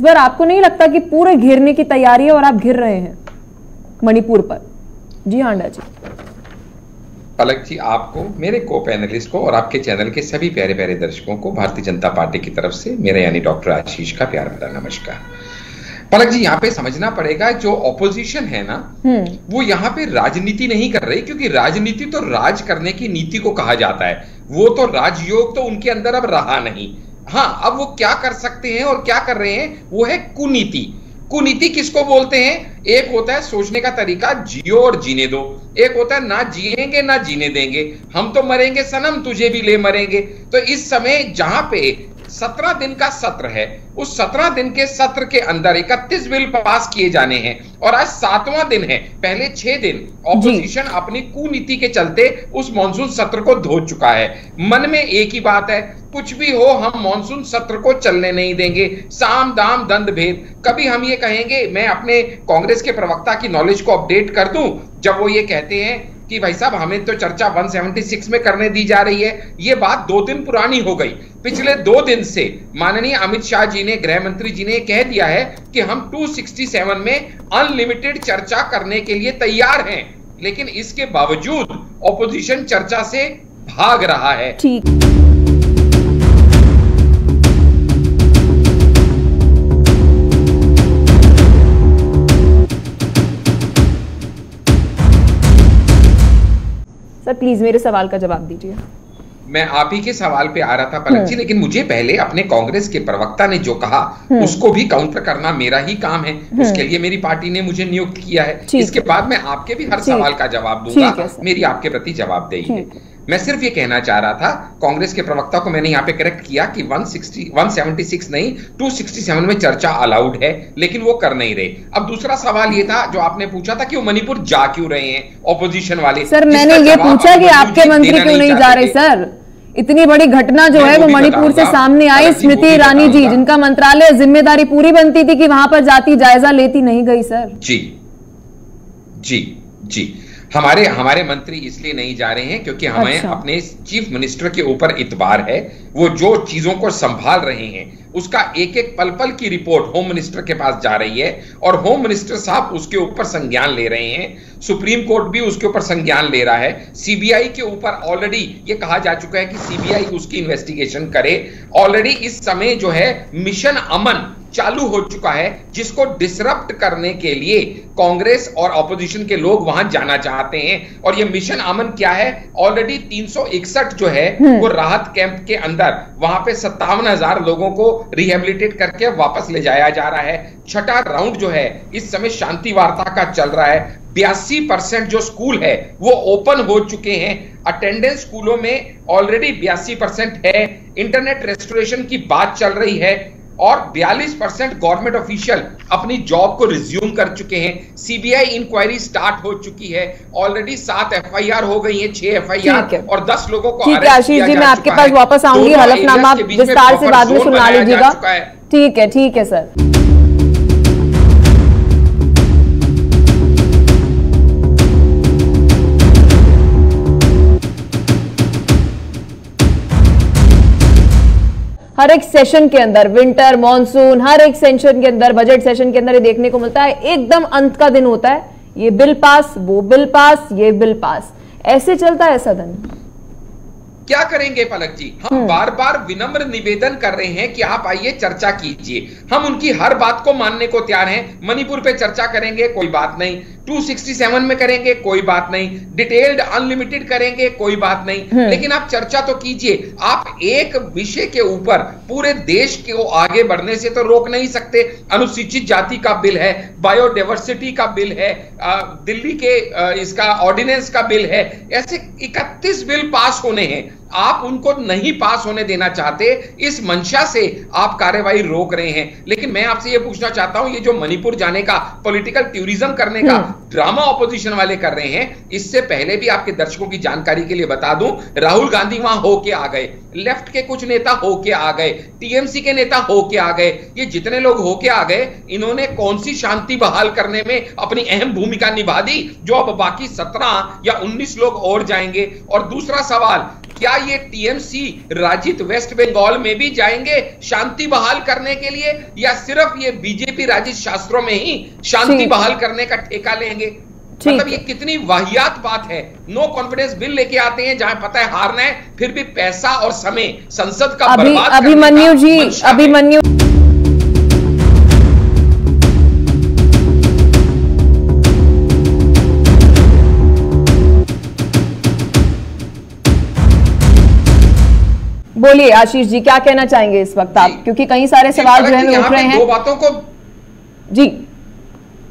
बार आपको नहीं लगता कि पूरे घेरने की तैयारी है और आप घिर रहे हैं मणिपुर पर? जी हांडा जी। पलक जी, आपको, मेरे को पैनलिस्ट को और आपके चैनल के सभी प्यारे प्यारे दर्शकों को भारतीय जनता पार्टी की तरफ से मेरा यानी डॉक्टर आशीष का प्यार भरा नमस्कार। पलक जी, यहाँ पे समझना पड़ेगा, जो ऑपोजिशन है ना, वो यहाँ पे राजनीति नहीं कर रही, क्योंकि राजनीति तो राज करने की नीति को कहा जाता है। वो तो राजयोग तो उनके अंदर अब रहा नहीं। हाँ, अब वो क्या कर सकते हैं और क्या कर रहे हैं, वो है कुनीति। कुनीति किसको बोलते हैं? एक होता है सोचने का तरीका, जियो और जीने दो। एक होता है ना जिएंगे ना जीने देंगे, हम तो मरेंगे सनम, तुझे भी ले मरेंगे। तो इस समय जहां पे 17 दिन का सत्र है, उस 17 दिन के सत्र के अंदर 31 बिल पास किए जाने हैं और आज 7वां दिन है। पहले 6 दिन ऑपोजिशन अपनी कुनीति के चलते उस मॉनसून सत्र को धो चुका है। मन में एक ही बात है, कुछ भी हो हम मॉनसून सत्र को चलने नहीं देंगे, साम दाम दंड भेद। कभी हम ये कहेंगे, मैं अपने कांग्रेस के प्रवक्ता की नॉलेज को अपडेट कर दूं, जब वो ये कहते हैं कि भाई साहब हमें तो चर्चा 176 में करने दी जा रही है। ये बात 2 दिन पुरानी हो गई। पिछले 2 दिन से माननीय अमित शाह जी ने, गृह मंत्री जी ने कह दिया है कि हम 267 में अनलिमिटेड चर्चा करने के लिए तैयार हैं, लेकिन इसके बावजूद ऑपोजिशन चर्चा से भाग रहा है। ठीक। सर प्लीज मेरे सवाल का जवाब दीजिए। मैं आप ही के सवाल पे आ रहा था पलक जी, लेकिन मुझे पहले अपने कांग्रेस के प्रवक्ता ने जो कहा उसको भी काउंटर करना मेरा ही काम है। उसके लिए मेरी पार्टी ने मुझे नियुक्त किया है। इसके बाद मैं आपके भी हर सवाल का जवाब दूंगा, मेरी आपके प्रति जवाबदेही है। मैं सिर्फ ये कहना चाह रहा था, कांग्रेस के प्रवक्ता को मैंने यहाँ पे करेक्ट किया कि 176 नहीं 267 में चर्चा अलाउड है, लेकिन वो कर नहीं रहे। अब दूसरा सवाल ये था जो आपने पूछा था कि वो मणिपुर जा क्यों रहे हैं ऑपोजिशन वाले। सर मैंने ये पूछा कि आपके मंत्री क्यों नहीं जा रहे। सर इतनी बड़ी घटना जो है वो मणिपुर से सामने आई, स्मृति ईरानी जी जिनका मंत्रालय जिम्मेदारी पूरी बनती थी कि वहां पर जाती जायजा लेती नहीं गई। सर जी जी जी, हमारे मंत्री इसलिए नहीं जा रहे हैं क्योंकि हमें अपने चीफ मिनिस्टर के ऊपर इतबार है। वो जो चीजों को संभाल रहे हैं उसका एक एक पल पल की रिपोर्ट होम मिनिस्टर के पास जा रही है और होम मिनिस्टर साहब उसके ऊपर संज्ञान ले रहे हैं। सुप्रीम कोर्ट भी उसके ऊपर संज्ञान ले रहा है। सीबीआई के ऊपर ऑलरेडी ये कहा जा चुका है कि सीबीआई उसकी इन्वेस्टिगेशन करे। ऑलरेडी इस समय जो है मिशन अमन चालू हो चुका है, जिसको डिसरप्ट करने के लिए कांग्रेस और ऑपोजिशन के लोग वहां जाना चाहते हैं। और ये मिशन अमन क्या है? ऑलरेडी 361 जो है वो राहत कैंप के अंदर वहां पे 57,000 लोगों को रिहेबिलिटेट करके वापस ले जाया जा रहा है। छठा राउंड जो है इस समय शांति वार्ता का चल रहा है। 82% जो स्कूल है वो ओपन हो चुके हैं। अटेंडेंस स्कूलों में ऑलरेडी 82% है। इंटरनेट रेस्टोरेशन की बात चल रही है और 42% गवर्नमेंट ऑफिशियल अपनी जॉब को रिज्यूम कर चुके हैं। सीबीआई इंक्वायरी स्टार्ट हो चुकी है। ऑलरेडी 7 एफआईआर हो गई हैं, 6 एफआईआर और 10 लोगों को अरेस्ट किया जा चुका है। आशीष जी मैं आपके पास वापस आऊंगी, हलफनामा विस्तार से बाद में सुना लीजिएगा। ठीक है सर। हर एक सेशन के अंदर, विंटर मॉनसून, हर एक सेशन के अंदर, बजट सेशन के अंदर ये देखने को मिलता है, एकदम अंत का दिन होता है, ये बिल पास, वो बिल पास, ये बिल पास, ऐसे चलता है सदन। क्या करेंगे पलक जी? हम बार बार विनम्र निवेदन कर रहे हैं कि आप आइए चर्चा कीजिए। हम उनकी हर बात को मानने को तैयार हैं। मणिपुर पे चर्चा करेंगे, कोई बात नहीं। 267 में करेंगे, कोई बात नहीं। डिटेल्ड अनलिमिटेड करेंगे, कोई बात नहीं। लेकिन आप चर्चा तो कीजिए। आप एक विषय के ऊपर पूरे देश को आगे बढ़ने से तो रोक नहीं सकते। अनुसूचित जाति का बिल है, बायोडाइवर्सिटी का बिल है, दिल्ली के इसका ऑर्डिनेंस का बिल है, ऐसे 31 बिल पास होने हैं। आप उनको नहीं पास होने देना चाहते, इस मंशा से आप कार्यवाही रोक रहे हैं। लेकिन मैं आपसे यह पूछना चाहता हूं, ये जो मणिपुर जाने का पॉलिटिकल टूरिज्म करने का ड्रामा ऑपोजिशन वाले कर रहे हैं, इससे पहले भी आपके दर्शकों की जानकारी के लिए बता दूं, राहुल गांधी वहां होके आ गए, लेफ्ट के कुछ नेता होके आ गए, टीएमसी के नेता होके आ गए। ये जितने लोग होके आ गए, इन्होंने कौन सी शांति बहाल करने में अपनी अहम भूमिका निभा दी, जो अब बाकी 17 या 19 लोग और जाएंगे। और दूसरा सवाल, क्या ये टीएमसी राजित वेस्ट बंगाल में भी जाएंगे शांति बहाल करने के लिए, या सिर्फ ये बीजेपी राजित शास्त्रों में ही शांति बहाल करने का ठेका लेंगे? मतलब ये कितनी वाहियात बात है। नो कॉन्फिडेंस बिल लेके आते हैं जहां पता है हारना है, फिर भी पैसा और समय संसद का बर्बाद अभिमन्यु जी, अभिमन्यु बोलिए आशीष जी, क्या कहना चाहेंगे इस वक्त आप, क्योंकि कई सारे सवाल जो है उठ रहे हैं। दो बातों को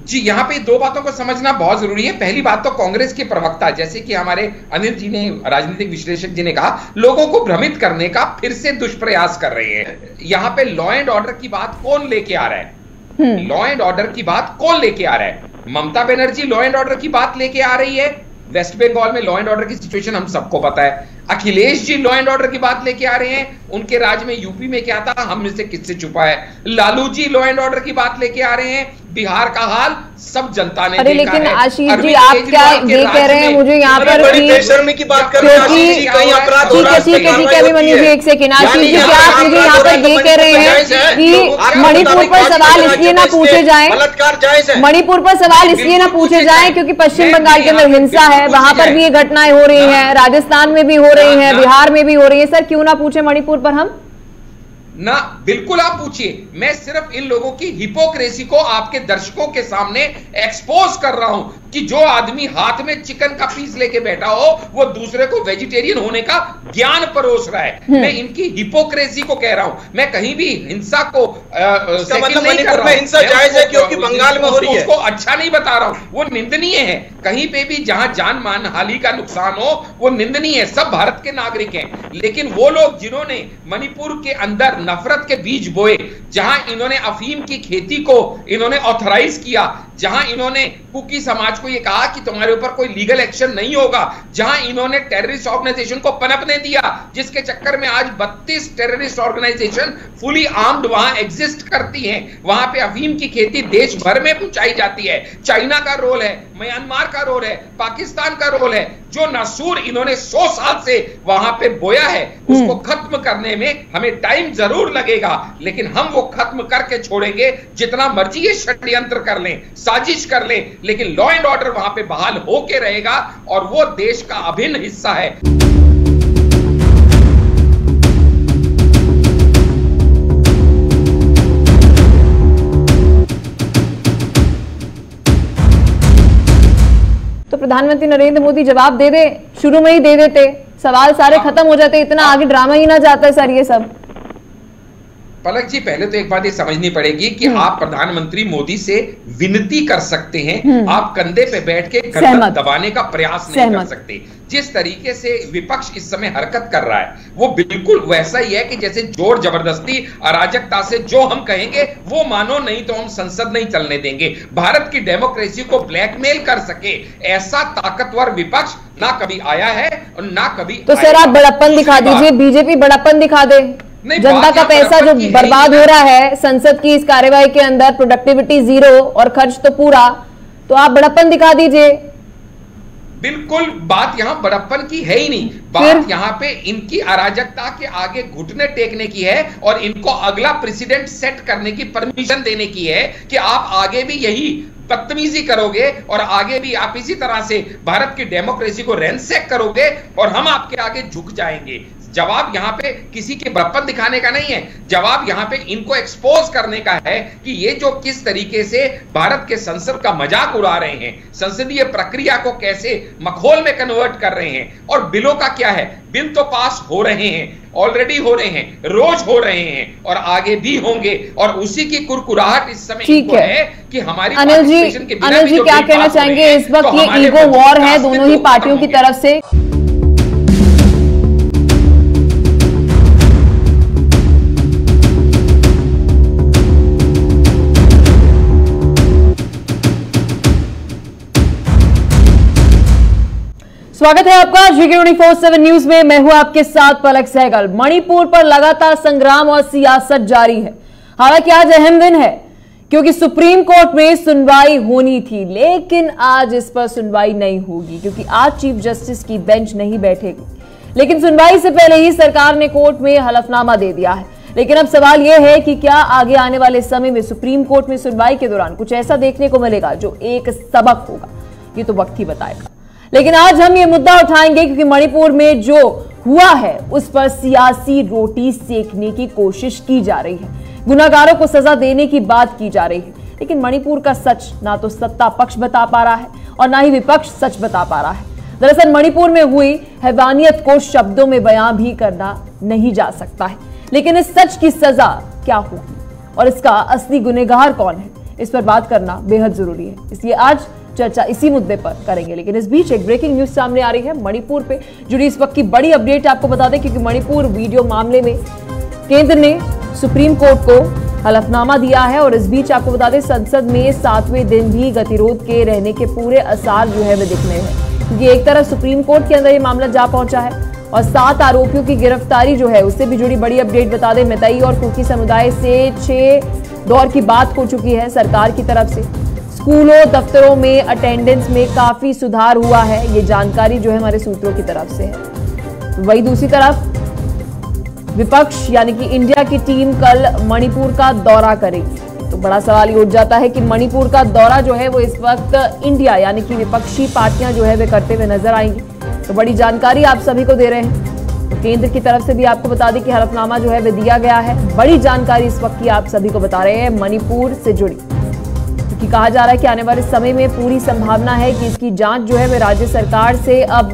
जी यहाँ पे दो बातों को समझना बहुत जरूरी है। पहली बात तो कांग्रेस के प्रवक्ता जैसे कि हमारे अनिल जी ने, राजनीतिक विश्लेषक जी ने कहा, लोगों को भ्रमित करने का फिर से दुष्प्रयास कर रहे हैं। यहाँ पे लॉ एंड ऑर्डर की बात कौन लेके आ रहा है? लॉ एंड ऑर्डर की बात कौन लेके आ रहा है? Mamata Banerjee law and order की बात लेके आ रही है। वेस्ट बंगाल में लॉ एंड ऑर्डर की सिचुएशन हम सबको पता है। Akhilesh ji law and order की बात लेके आ रहे हैं। उनके राज में यूपी में क्या था, हम में से किससे छुपा है? Lalu ji law and order की बात लेके आ रहे हैं। बिहार का हाल सब जनता ने देखा है। लेकिन आशीष जी, आप क्या ये कह रहे हैं मुझे यहाँ पर बेशर्मी की बात कर रहे हैं? ठीक है अभिमन्यु जी, एक सेकंड। आशीष जी, क्या आप मुझे यहाँ पर ये कह रहे हैं कि मणिपुर पर सवाल इसलिए ना पूछे जाए, मणिपुर पर सवाल इसलिए ना पूछे जाए क्योंकि पश्चिम बंगाल के अंदर हिंसा है, वहां पर भी ये घटनाएं हो रही हैं, राजस्थान में भी हो रही हैं, बिहार में भी हो रही है। सर क्यों ना पूछे मणिपुर पर हम? ना, बिल्कुल आप पूछिए। मैं सिर्फ इन लोगों की हिपोक्रेसी को आपके दर्शकों के सामने एक्सपोज कर रहा हूं कि जो आदमी हाथ में चिकन का पीस लेके बैठा हो वो दूसरे को वेजिटेरियन होने का ज्ञान परोस रहा है। मैं इनकी हिपोक्रेसी को कह रहा हूं। मैं कहीं भी हिंसा को मतलब मणिपुर में हिंसा जायज है क्योंकि बंगाल में हो रही है, उसको अच्छा नहीं बता रहा हूं। वो निंदनीय है। कहीं पे भी जहां जान मान हानि का नुकसान हो वो निंदनीय है। सब भारत के नागरिक हैं। लेकिन वो लोग जिन्होंने मणिपुर के अंदर नफरत के बीज बोए, जहां इन्होंने अफीम की खेती को इन्होंने ऑथराइज किया, जहां इन्होंने कुकी समाज को यह कहा कि तुम्हारे ऊपर कोई लीगल एक्शन नहीं होगा, जहां इन्होंने टेररिस्ट ऑर्गेनाइजेशन को पनपने दिया, जिसके चक्कर में आज 32 टेररिस्ट ऑर्गेनाइजेशन फुली आर्म्ड वहां एग्जिस्ट करती हैं। वहां पे अफीम की खेती देश भर में पहुंचाई जाती है। चाइना का रोल है, म्यांमार का रोल है, पाकिस्तान का रोल है। जो नासूर इन्होंने 100 साल से वहां पे बोया है उसको खत्म करने में हमें टाइम जरूर लगेगा, लेकिन हम वो खत्म करके छोड़ेंगे। जितना मर्जी ये षड्यंत्र कर लें, साजिश कर लें, लेकिन लॉ एंड ऑर्डर वहां पे बहाल होके रहेगा और वो देश का अभिन्न हिस्सा है। तो प्रधानमंत्री नरेंद्र मोदी जवाब दे दे, शुरू में ही दे देते, सवाल सारे खत्म हो जाते, इतना आगे ड्रामा ही ना जाता सर ये सब। पलक जी, पहले तो एक बात ये समझनी पड़ेगी कि आप प्रधानमंत्री मोदी से विनती कर सकते हैं, आप कंधे पे बैठ के गर्दन दबाने का प्रयास नहीं कर सकते। जिस तरीके से विपक्ष इस समय हरकत कर रहा है वो बिल्कुल वैसा ही है कि जैसे जोर जबरदस्ती अराजकता से जो हम कहेंगे वो मानो, नहीं तो हम संसद नहीं चलने देंगे। भारत की डेमोक्रेसी को ब्लैकमेल कर सके ऐसा ताकतवर विपक्ष ना कभी आया है और ना कभी। तो सर आप बड़प्पन दिखा दीजिए, बीजेपी बड़प्पन दिखा दे। जनता का पैसा जो बर्बाद हो रहा है संसद की इस कार्यवाही के अंदर, प्रोडक्टिविटी 0 और खर्च तो पूरा, तो आप बड़प्पन दिखा दीजिए। बिल्कुल, बात यहां बड़प्पन की है ही नहीं। बात यहां पे इनकी अराजकता के आगे घुटने टेकने की है और इनको अगला प्रेसिडेंट सेट करने की परमिशन देने की है कि आप आगे भी यही बदतमीजी करोगे और आगे भी आप इसी तरह से भारत की डेमोक्रेसी को रैंसैक करोगे और हम आपके आगे झुक जाएंगे। जवाब यहां पे किसी के बड़प्पन दिखाने का नहीं है, जवाब यहां पे इनको एक्सपोज करने का है कि ये जो किस तरीके से भारत के संसद का मजाक उड़ा रहे हैं, संसदीय प्रक्रिया को कैसे मखौल में कन्वर्ट कर रहे हैं। और बिलों का क्या है, बिल तो पास हो रहे हैं, ऑलरेडी हो रहे हैं, रोज हो रहे हैं और आगे भी होंगे। और उसी की कुरकुराहट इस समय इनको है कि हमारी अनिल जी क्या कहना चाहेंगे इस वक्त? ये ईगो वॉर है दोनों ही पार्टियों की तरफ से। स्वागत है आपका GK 24/7 न्यूज में। मैं हूं आपके साथ पलक सहगल। मणिपुर पर लगातार संग्राम और सियासत जारी है। हालांकि आज अहम दिन है क्योंकि सुप्रीम कोर्ट में सुनवाई होनी थी, लेकिन आज इस पर सुनवाई नहीं होगी क्योंकि आज चीफ जस्टिस की बेंच नहीं बैठेगी। लेकिन सुनवाई से पहले ही सरकार ने कोर्ट में हलफनामा दे दिया है। लेकिन अब सवाल यह है कि क्या आगे आने वाले समय में सुप्रीम कोर्ट में सुनवाई के दौरान कुछ ऐसा देखने को मिलेगा जो एक सबक होगा, ये तो वक्त ही बताएगा। लेकिन आज हम ये मुद्दा उठाएंगे क्योंकि मणिपुर में जो हुआ है उस पर सियासी रोटी सेकने की कोशिश की जा रही है, गुनाहगारों को सजा देने की बात की जा रही है। लेकिन मणिपुर का सच ना तो सत्ता पक्ष बता पा रहा है और ना ही विपक्ष सच बता पा रहा है। दरअसल मणिपुर में हुई हैवानियत को शब्दों में बयां भी करना नहीं जा सकता है, लेकिन इस सच की सजा क्या होगी और इसका असली गुनहगार कौन है, इस पर बात करना बेहद जरूरी है। इसलिए आज चर्चा इसी मुद्दे पर करेंगे। लेकिन इस बीच एक ब्रेकिंग न्यूज सामने आ रही है मणिपुर पे जुड़ी इस वक्त की बड़ी अपडेट आपको बता दें, क्योंकि मणिपुर वीडियो मामले में केंद्र ने सुप्रीम कोर्ट को हलफनामा दिया है। और इस बीच आपको बता दें संसद में 7वें दिन भी गतिरोध के रहने के पूरे आसार जो है वे दिख रहे हैं, क्योंकि एक तरफ सुप्रीम कोर्ट के अंदर ये मामला जा पहुंचा है और 7 आरोपियों की गिरफ्तारी जो है उससे भी जुड़ी बड़ी अपडेट बता दें। मैतई और कुकी समुदाय से 6 दौर की बात हो चुकी है सरकार की तरफ से। स्कूलों दफ्तरों में अटेंडेंस में काफी सुधार हुआ है, ये जानकारी जो है हमारे सूत्रों की तरफ से है। वही दूसरी तरफ विपक्ष यानी कि इंडिया की टीम कल मणिपुर का दौरा करेगी। तो बड़ा सवाल ये उठ जाता है कि मणिपुर का दौरा जो है वो इस वक्त इंडिया यानी कि विपक्षी पार्टियां जो है वे करते हुए नजर आएंगी। तो बड़ी जानकारी आप सभी को दे रहे हैं। तो केंद्र की तरफ से भी आपको बता दें कि हलफनामा जो है वे दिया गया है। बड़ी जानकारी इस वक्त की आप सभी को बता रहे हैं मणिपुर से जुड़ी, क्योंकि कहा जा रहा है कि आने वाले समय में पूरी संभावना है कि इसकी जांच जो है वे राज्य सरकार से अब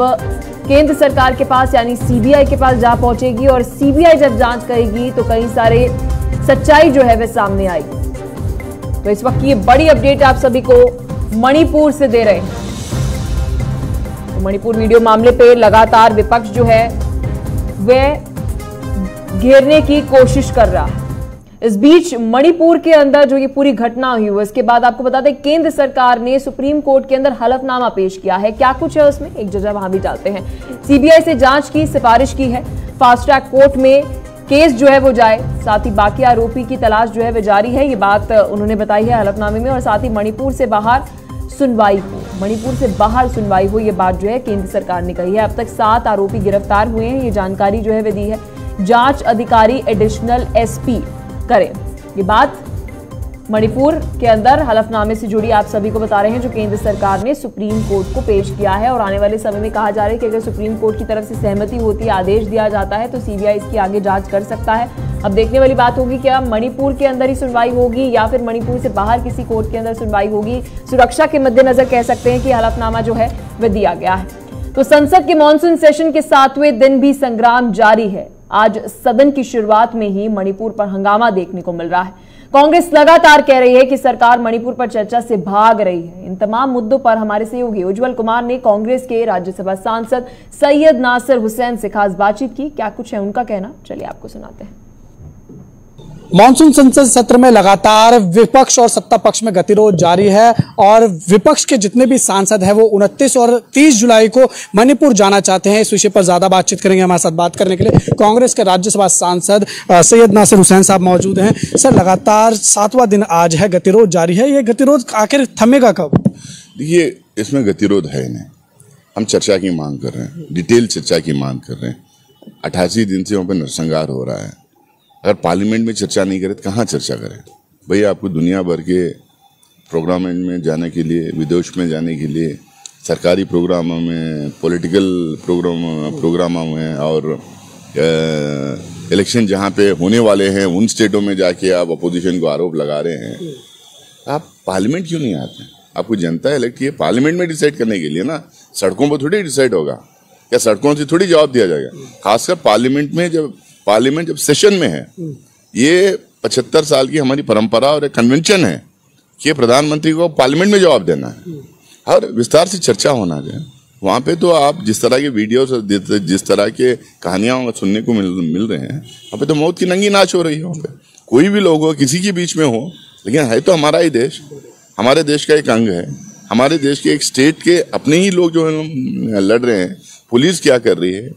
केंद्र सरकार के पास यानी सीबीआई के पास जा पहुंचेगी। और सीबीआई जब जांच करेगी तो कई सारे सच्चाई जो है वे सामने आएगी। तो इस वक्त की ये बड़ी अपडेट आप सभी को मणिपुर से दे रहे हैं। तो मणिपुर वीडियो मामले पे लगातार विपक्ष जो है वह घेरने की कोशिश कर रहा है। इस बीच मणिपुर के अंदर जो ये पूरी घटना हुई है उसके बाद आपको बता दें केंद्र सरकार ने सुप्रीम कोर्ट के अंदर हलफनामा पेश किया है। क्या कुछ है उसमें, एक जगह वहां भी डालते हैं। सीबीआई से जांच की सिफारिश की है, फास्ट ट्रैक कोर्ट में केस जो है वो जाए, साथ ही बाकी आरोपी की तलाश जो है वो जारी है, ये बात उन्होंने बताई है हलफनामे में। और साथ ही मणिपुर से बाहर सुनवाई हो, मणिपुर से बाहर सुनवाई हो, ये बात जो है केंद्र सरकार ने कही है। अब तक 7 आरोपी गिरफ्तार हुए हैं, ये जानकारी जो है वे दी है। जांच अधिकारी एडिशनल एसपी करें, ये बात मणिपुर के अंदर हलफनामे से जुड़ी आप सभी को बता रहे हैं जो केंद्र सरकार ने सुप्रीम कोर्ट को पेश किया है। और आने वाले समय में कहा जा रहा है कि अगर सुप्रीम कोर्ट की तरफ से सहमति होती है, आदेश दिया जाता है, तो सीबीआई इसकी आगे जांच कर सकता है। अब देखने वाली बात होगी क्या मणिपुर के अंदर ही सुनवाई होगी या फिर मणिपुर से बाहर किसी कोर्ट के अंदर सुनवाई होगी। सुरक्षा के मद्देनजर कह सकते हैं कि हलफनामा जो है वह दिया गया है। तो संसद के मॉनसून सेशन के 7वें दिन भी संग्राम जारी है। आज सदन की शुरुआत में ही मणिपुर पर हंगामा देखने को मिल रहा है। कांग्रेस लगातार कह रही है कि सरकार मणिपुर पर चर्चा से भाग रही है। इन तमाम मुद्दों पर हमारे सहयोगी उज्जवल कुमार ने कांग्रेस के राज्यसभा सांसद सैयद नासिर हुसैन से खास बातचीत की। क्या कुछ है उनका कहना, चलिए आपको सुनाते हैं। मॉनसून संसद सत्र में लगातार विपक्ष और सत्ता पक्ष में गतिरोध जारी है और विपक्ष के जितने भी सांसद हैं वो 29 और 30 जुलाई को मणिपुर जाना चाहते हैं। इस विषय पर ज्यादा बातचीत करेंगे। हमारे साथ बात करने के लिए कांग्रेस के राज्यसभा सांसद सैयद नासिर हुसैन साहब मौजूद हैं। सर, लगातार 7वां दिन आज है, गतिरोध जारी है, ये गतिरोध आखिर थमेगा कब? देखिए, इसमें गतिरोध है नहीं, हम चर्चा की मांग कर रहे हैं, डिटेल चर्चा की मांग कर रहे हैं। 88 दिन से वहाँ पर नरसंहार हो रहा है। अगर पार्लियामेंट में चर्चा नहीं करे तो कहाँ चर्चा करें? भैया, आपको दुनिया भर के प्रोग्राम में जाने के लिए, विदेश में जाने के लिए, सरकारी प्रोग्रामों में, पॉलिटिकल प्रोग्रामों में और इलेक्शन जहाँ पे होने वाले हैं उन स्टेटों में जाके आप अपोजिशन को आरोप लगा रहे हैं। आप पार्लियामेंट क्यों नहीं आते? आपको जनता इलेक्ट की है पार्लियामेंट में डिसाइड करने के लिए ना, सड़कों पर थोड़ी डिसाइड होगा, क्या सड़कों से थोड़ी जवाब दिया जाएगा? खासकर पार्लियामेंट में, जब पार्लियामेंट जब सेशन में है। ये 75 साल की हमारी परंपरा और एक कन्वेंशन है कि प्रधानमंत्री को पार्लियामेंट में जवाब देना है और विस्तार से चर्चा होना चाहिए। वहाँ पे तो आप जिस तरह के वीडियोस, जिस तरह के कहानियां सुनने को मिल रहे हैं, वहाँ पे तो मौत की नंगी नाच हो रही है। वहाँ पे कोई भी लोग हो, किसी के बीच में हो, लेकिन है तो हमारा ही देश, हमारे देश का एक अंग है। हमारे देश के एक स्टेट के अपने ही लोग जो लड़ रहे हैं। पुलिस क्या कर रही है?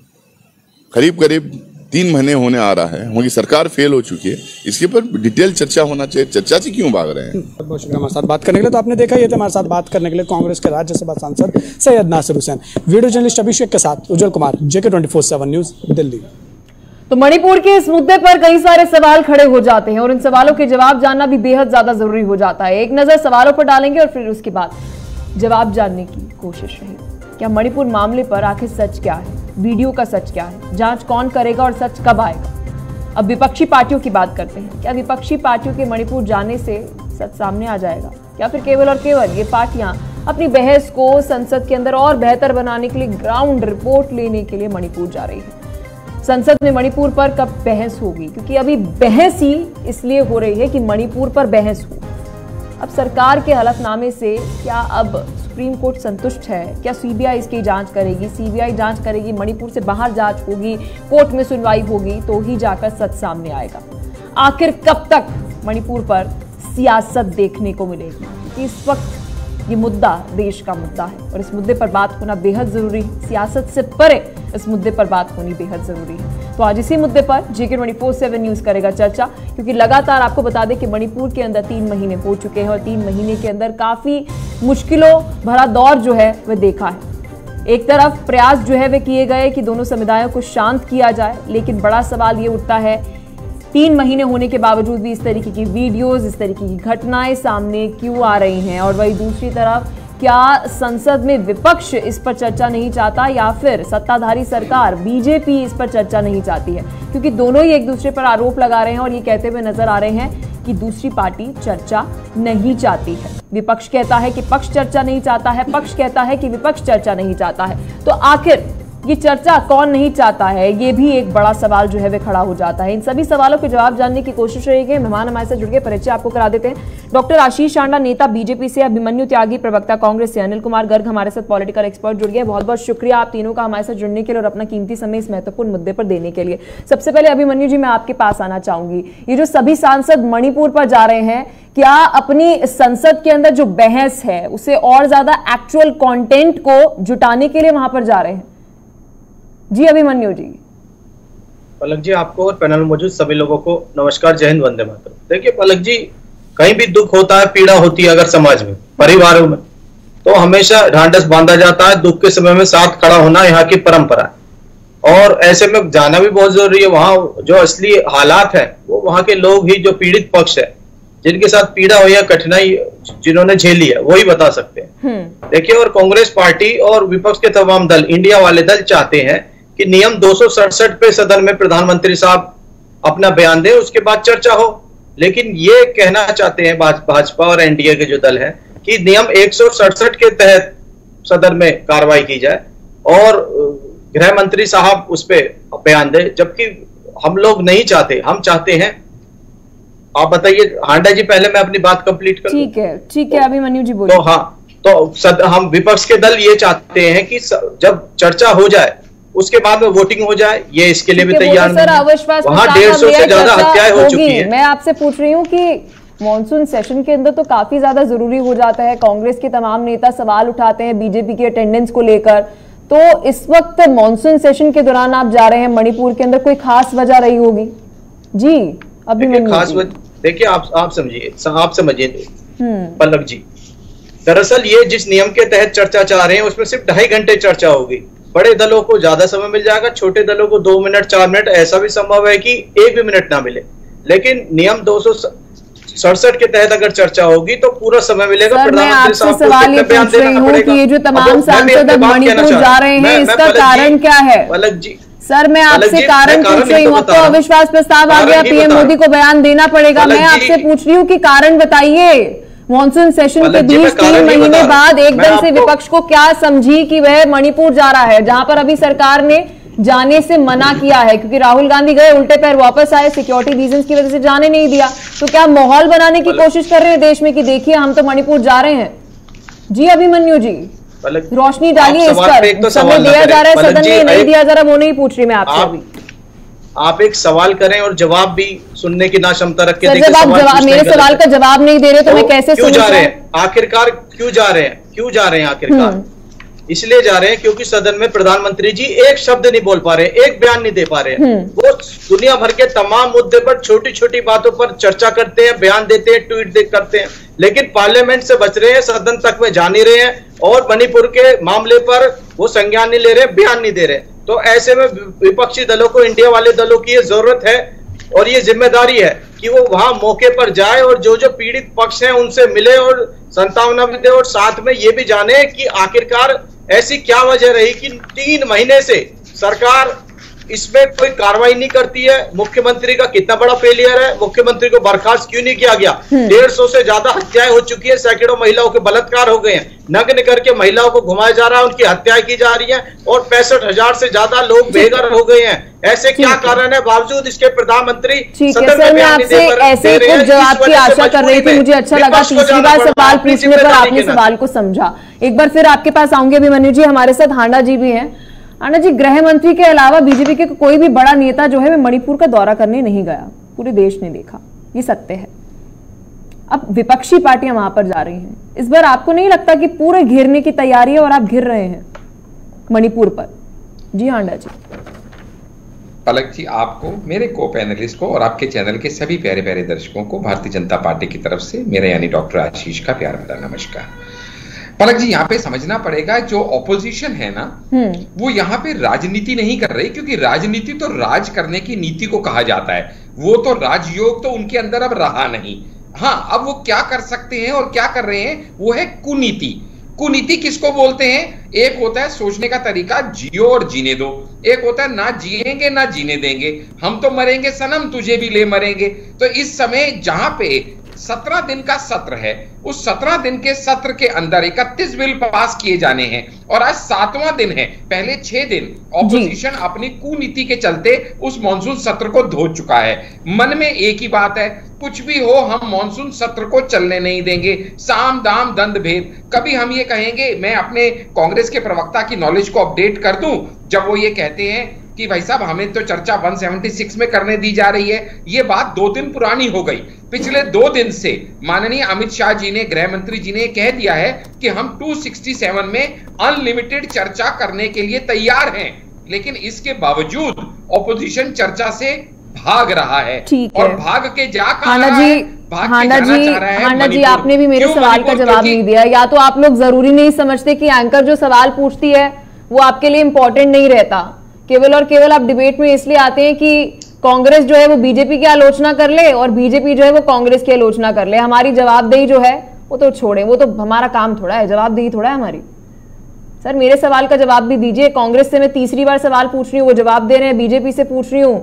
करीब करीब 3 महीने होने आ रहा है, उनकी सरकार फेल हो चुकी है, इसके ऊपर डिटेल चर्चा होना चाहिए। चर्चा से क्यों भाग रहे हैं? बहुत शुक्रिया हमारे साथ बात करने के लिए। तो आपने देखा, ये थे हमारे साथ बात करने के लिए कांग्रेस के राज्यसभा सांसद सैयद नासिर हुसैन। वीडियो जर्नलिस्ट अभिषेक के साथ उज्जवल कुमार, JK 24/7 न्यूज, दिल्ली। तो मणिपुर के इस मुद्दे पर कई सारे सवाल खड़े हो जाते हैं और इन सवालों के जवाब जानना भी बेहद ज्यादा जरूरी हो जाता है। एक नजर सवालों पर डालेंगे और फिर उसके बाद जवाब जानने की कोशिश रहेगी। क्या मणिपुर मामले पर आखिर सच क्या है, वीडियो का सच क्या है, जांच कौन करेगा और सच कब आएगा। अब विपक्षी पार्टियों की बात करते हैं। क्या विपक्षी पार्टियों के मणिपुर जाने से सच सामने आ जाएगा, या फिर केवल और केवल ये पार्टियां अपनी बहस को संसद के अंदर और बेहतर बनाने के लिए ग्राउंड रिपोर्ट लेने के लिए मणिपुर जा रही है। संसद में मणिपुर पर कब बहस होगी, क्योंकि अभी बहस ही इसलिए हो रही है कि मणिपुर पर बहस हो। अब सरकार के हलफनामे से क्या अब सुप्रीम कोर्ट संतुष्ट है? क्या सीबीआई इसकी जांच करेगी? सीबीआई जांच करेगी, मणिपुर से बाहर जांच होगी, कोर्ट में सुनवाई होगी, तो ही जाकर सच सामने आएगा। आखिर कब तक मणिपुर पर सियासत देखने को मिलेगी, क्योंकि इस वक्त ये मुद्दा देश का मुद्दा है और इस मुद्दे पर बात होना बेहद जरूरी है। सियासत से परे इस मुद्दे पर बात होनी बेहद जरूरी है। तो आज इसी मुद्दे पर JK 24/7 न्यूज करेगा चर्चा, क्योंकि लगातार आपको बता दें कि मणिपुर के अंदर 3 महीने हो चुके हैं और 3 महीने के अंदर काफी मुश्किलों भरा दौर जो है वह देखा है। एक तरफ प्रयास जो है वे किए गए कि दोनों समुदायों को शांत किया जाए, लेकिन बड़ा सवाल ये उठता है 3 महीने होने के बावजूद भी इस तरीके की वीडियोस, इस तरीके की घटनाएं सामने क्यों आ रही हैं। और वही दूसरी तरफ क्या संसद में विपक्ष इस पर चर्चा नहीं चाहता, या फिर सत्ताधारी सरकार बीजेपी इस पर चर्चा नहीं चाहती है, क्योंकि दोनों ही एक दूसरे पर आरोप लगा रहे हैं और ये कहते हुए नजर आ रहे हैं कि दूसरी पार्टी चर्चा नहीं चाहती है। विपक्ष कहता है कि पक्ष चर्चा नहीं चाहता है, पक्ष कहता है कि विपक्ष चर्चा नहीं चाहता है। तो आखिर ये चर्चा कौन नहीं चाहता है, ये भी एक बड़ा सवाल जो है वे खड़ा हो जाता है। इन सभी सवालों के जवाब जानने की कोशिश रहेगी। मेहमान हमारे साथ जुड़ गए, परिचय आपको करा देते हैं। डॉक्टर आशीष चांडा, नेता बीजेपी से, अभिमन्यु त्यागी, प्रवक्ता कांग्रेस से, अनिल कुमार गर्ग हमारे साथ पॉलिटिकल एक्सपर्ट जुड़ गए। बहुत बहुत शुक्रिया आप तीनों का हमारे साथ जुड़ने के लिए और अपना कीमती समय इस महत्वपूर्ण मुद्दे पर देने के लिए। सबसे पहले अभिमन्यु जी, मैं आपके पास आना चाहूंगी। ये जो सभी सांसद मणिपुर पर जा रहे हैं, क्या अपनी संसद के अंदर जो बहस है उसे और ज्यादा एक्चुअल कंटेंट को जुटाने के लिए वहां पर जा रहे हैं? जी अभिमन्यु जी। पलक जी, आपको और पैनल में मौजूद सभी लोगों को नमस्कार, जय हिंद, वंदे मातरम। देखिए पलक जी, कहीं भी दुख होता है, पीड़ा होती है अगर समाज में, परिवारों में, तो हमेशा ढांढस बांधा जाता है। दुख के समय में साथ खड़ा होना यहाँ की परंपरा है और ऐसे में जाना भी बहुत जरूरी है। वहां जो असली हालात है वो वहां के लोग ही, जो पीड़ित पक्ष है, जिनके साथ पीड़ा हुई है, कठिनाई जिन्होंने झेली है, वही बता सकते हैं। देखिए, और कांग्रेस पार्टी और विपक्ष के तमाम दल, इंडिया वाले दल चाहते हैं कि नियम 267 पे सदन में प्रधानमंत्री साहब अपना बयान दें, उसके बाद चर्चा हो। लेकिन ये कहना चाहते हैं भाजपा और एनडीए के जो दल है कि नियम 167 के तहत सदन में कार्रवाई की जाए और गृह मंत्री साहब उस पर बयान दे, जबकि हम लोग नहीं चाहते। हम चाहते हैं, आप बताइए हांडा जी, पहले मैं अपनी बात कंप्लीट कर। ठीक है अभिमन्यु जी बोलिए। तो हाँ, तो हम विपक्ष के दल ये चाहते हैं कि जब चर्चा हो जाए उसके बाद में वोटिंग हो जाए, ये इसके लिए भी तैयार नहीं है। वहां 150 से ज्यादा हत्याएं हो चुकी हैं। मैं आपसे पूछ रही हूँ कि मॉनसून सेशन के अंदर तो काफी ज्यादा जरूरी हो जाता है, कांग्रेस के तमाम नेता सवाल उठाते हैं बीजेपी की अटेंडेंस को लेकर, तो इस वक्त मॉनसून सेशन के दौरान आप जा रहे हैं मणिपुर के अंदर, कोई खास वजह रही होगी? जी अभिमन्यु। देखिए आप समझिए पलक जी, दरअसल ये जिस नियम के तहत चर्चा चाह रहे हैं उसमें सिर्फ 2.5 घंटे चर्चा होगी। बड़े दलों को ज्यादा समय मिल जाएगा, छोटे दलों को 2 मिनट 4 मिनट, ऐसा भी संभव है कि 1 भी मिनट ना मिले। लेकिन नियम 267 के तहत अगर चर्चा होगी तो पूरा समय मिलेगा। प्रधानमंत्री साहब को बयान देना पड़ेगा। ये जो तमाम सांसद अब मणिपुर जा रहे हैं, इसका कारण क्या है? पलक जी, सर मैं आपसे कारण पूछ रही हूँ। अब तो अविश्वास प्रस्ताव आ गया, पीएम मोदी को बयान देना पड़ेगा। मैं आपसे पूछ रही हूँ कि कारण बताइए। मॉनसून सेशन के बीच 3 महीने बाद एकदम से विपक्ष को क्या समझी कि वह मणिपुर जा रहा है, जहां पर अभी सरकार ने जाने से मना किया है, क्योंकि राहुल गांधी गए, उल्टे पैर वापस आए, सिक्योरिटी रीजंस की वजह से जाने नहीं दिया। तो क्या माहौल बनाने की कोशिश कर रहे हैं देश में कि देखिए हम तो मणिपुर जा रहे हैं? जी अभिमन्यु जी, रोशनी डालिए इस पर। समय दिया जा रहा है सदन में, नहीं दिया जा रहा, वो नहीं पूछ रही मैं आपसे अभी। आप एक सवाल करें और जवाब भी सुनने की ना क्षमता रख के मेरे सवाल का जवाब नहीं दे रहे तो मैं कैसे क्यों जा रहे हैं आखिरकार? क्यों जा रहे हैं आखिरकार? इसलिए जा रहे हैं क्योंकि सदन में प्रधानमंत्री जी एक शब्द नहीं बोल पा रहे, एक बयान नहीं दे पा रहे हैं। वो दुनिया भर के तमाम मुद्दे पर छोटी छोटी बातों पर चर्चा करते हैं, बयान देते हैं, ट्वीट करते हैं, लेकिन पार्लियामेंट से बच रहे हैं, सदन तक में जा नहीं रहे हैं और मणिपुर के मामले पर वो संज्ञान नहीं ले रहे, बयान नहीं दे रहे। तो ऐसे में विपक्षी दलों को, इंडिया वाले दलों की ये जरूरत है और ये जिम्मेदारी है कि वो वहां मौके पर जाए और जो जो पीड़ित पक्ष हैं उनसे मिले और सांत्वना भी दे और साथ में ये भी जाने कि आखिरकार ऐसी क्या वजह रही कि 3 महीने से सरकार इसमें कोई कार्रवाई नहीं करती है। मुख्यमंत्री का कितना बड़ा फेलियर है, मुख्यमंत्री को बर्खास्त क्यों नहीं किया गया। 150 से ज्यादा हत्याएं हो चुकी है, सैकड़ों महिलाओं के बलात्कार हो गए हैं, नग्न करके महिलाओं को घुमाया जा रहा है, उनकी हत्याएं की जा रही है और 65,000 से ज्यादा लोग बेघर हो गए हैं। ऐसे क्या कारण है बावजूद इसके प्रधानमंत्री सदन में आपसे ऐसे कुछ जवाब की आशा कर रही थी। मुझे अच्छा लगा तीसरी बार सवाल पूछने पर आपने सवाल को समझा। एक बार फिर आपके पास आऊंगे अभिमन्यु जी, हमारे साथ हांडा जी भी हैं। हांडा जी, गृह मंत्री के अलावा बीजेपी के कोई भी बड़ा नेता जो है मणिपुर का दौरा करने नहीं गया, पूरे देश ने देखा, ये सत्य है। अब विपक्षी पार्टियां वहां पर जा रही हैं, इस बार आपको नहीं लगता कि पूरे घेरने की तैयारी है और आप घिर रहे हैं मणिपुर पर? जी हांडा जी। पलक जी, आपको, मेरे को पैनलिस्ट को और आपके चैनल के सभी प्यारे प्यारे दर्शकों को भारतीय जनता पार्टी की तरफ से मेरा यानी डॉक्टर आशीष का प्यार भरा नमस्कार। पलक जी, यहाँ पे समझना पड़ेगा जो ऑपोजिशन है ना, वो यहाँ पे राजनीति नहीं कर रही, क्योंकि राजनीति तो राज करने की नीति को कहा जाता है। वो तो राजयोग तो उनके अंदर अब रहा नहीं। हाँ, अब वो क्या कर सकते हैं और क्या कर रहे हैं, वो है कुनीति। कुनीति किसको बोलते हैं? एक होता है सोचने का तरीका, जियो और जीने दो। एक होता है ना जिएंगे ना जीने देंगे, हम तो मरेंगे सनम, तुझे भी ले मरेंगे। तो इस समय जहां पे 17 दिन का सत्र है, उस 17 दिन के सत्र के अंदर 31 बिल पास किए जाने हैं और आज 7वां दिन है। पहले 6 दिन ऑपोजिशन अपनी कुनीति के चलते उस मॉनसून सत्र को धो चुका है। मन में एक ही बात है, कुछ भी हो हम मॉनसून सत्र को चलने नहीं देंगे, साम दाम दंड भेद। कभी हम ये कहेंगे, मैं अपने कांग्रेस के प्रवक्ता की नॉलेज को अपडेट कर दूं, जब वो ये कहते हैं कि भाई साहब हमें तो चर्चा 176 में करने दी जा रही है। ये बात 2 दिन पुरानी हो गई। पिछले 2 दिन से माननीय अमित शाह जी ने, गृह मंत्री जी ने कह दिया है कि हम 267 में अनलिमिटेड चर्चा करने के लिए तैयार हैं, लेकिन इसके बावजूद ऑपोजिशन चर्चा से भाग रहा है। और भाग के जा हांडा जी, आपने भी मेरे सवाल का जवाब नहीं दिया। या तो आप लोग जरूरी नहीं समझते कि एंकर जो सवाल पूछती है वो आपके लिए इंपॉर्टेंट नहीं रहता, केवल और केवल आप डिबेट में इसलिए आते हैं कि कांग्रेस जो है वो बीजेपी की आलोचना कर ले और बीजेपी जो है वो कांग्रेस की आलोचना कर ले। हमारी जवाबदेही जो है वो तो छोड़ें, वो तो हमारा काम थोड़ा है, जवाबदेही थोड़ा है हमारी। सर, मेरे सवाल का जवाब भी दीजिए। कांग्रेस से मैं तीसरी बार सवाल पूछ रही हूँ, वो जवाब दे रहे हैं, बीजेपी से पूछ रही हूँ।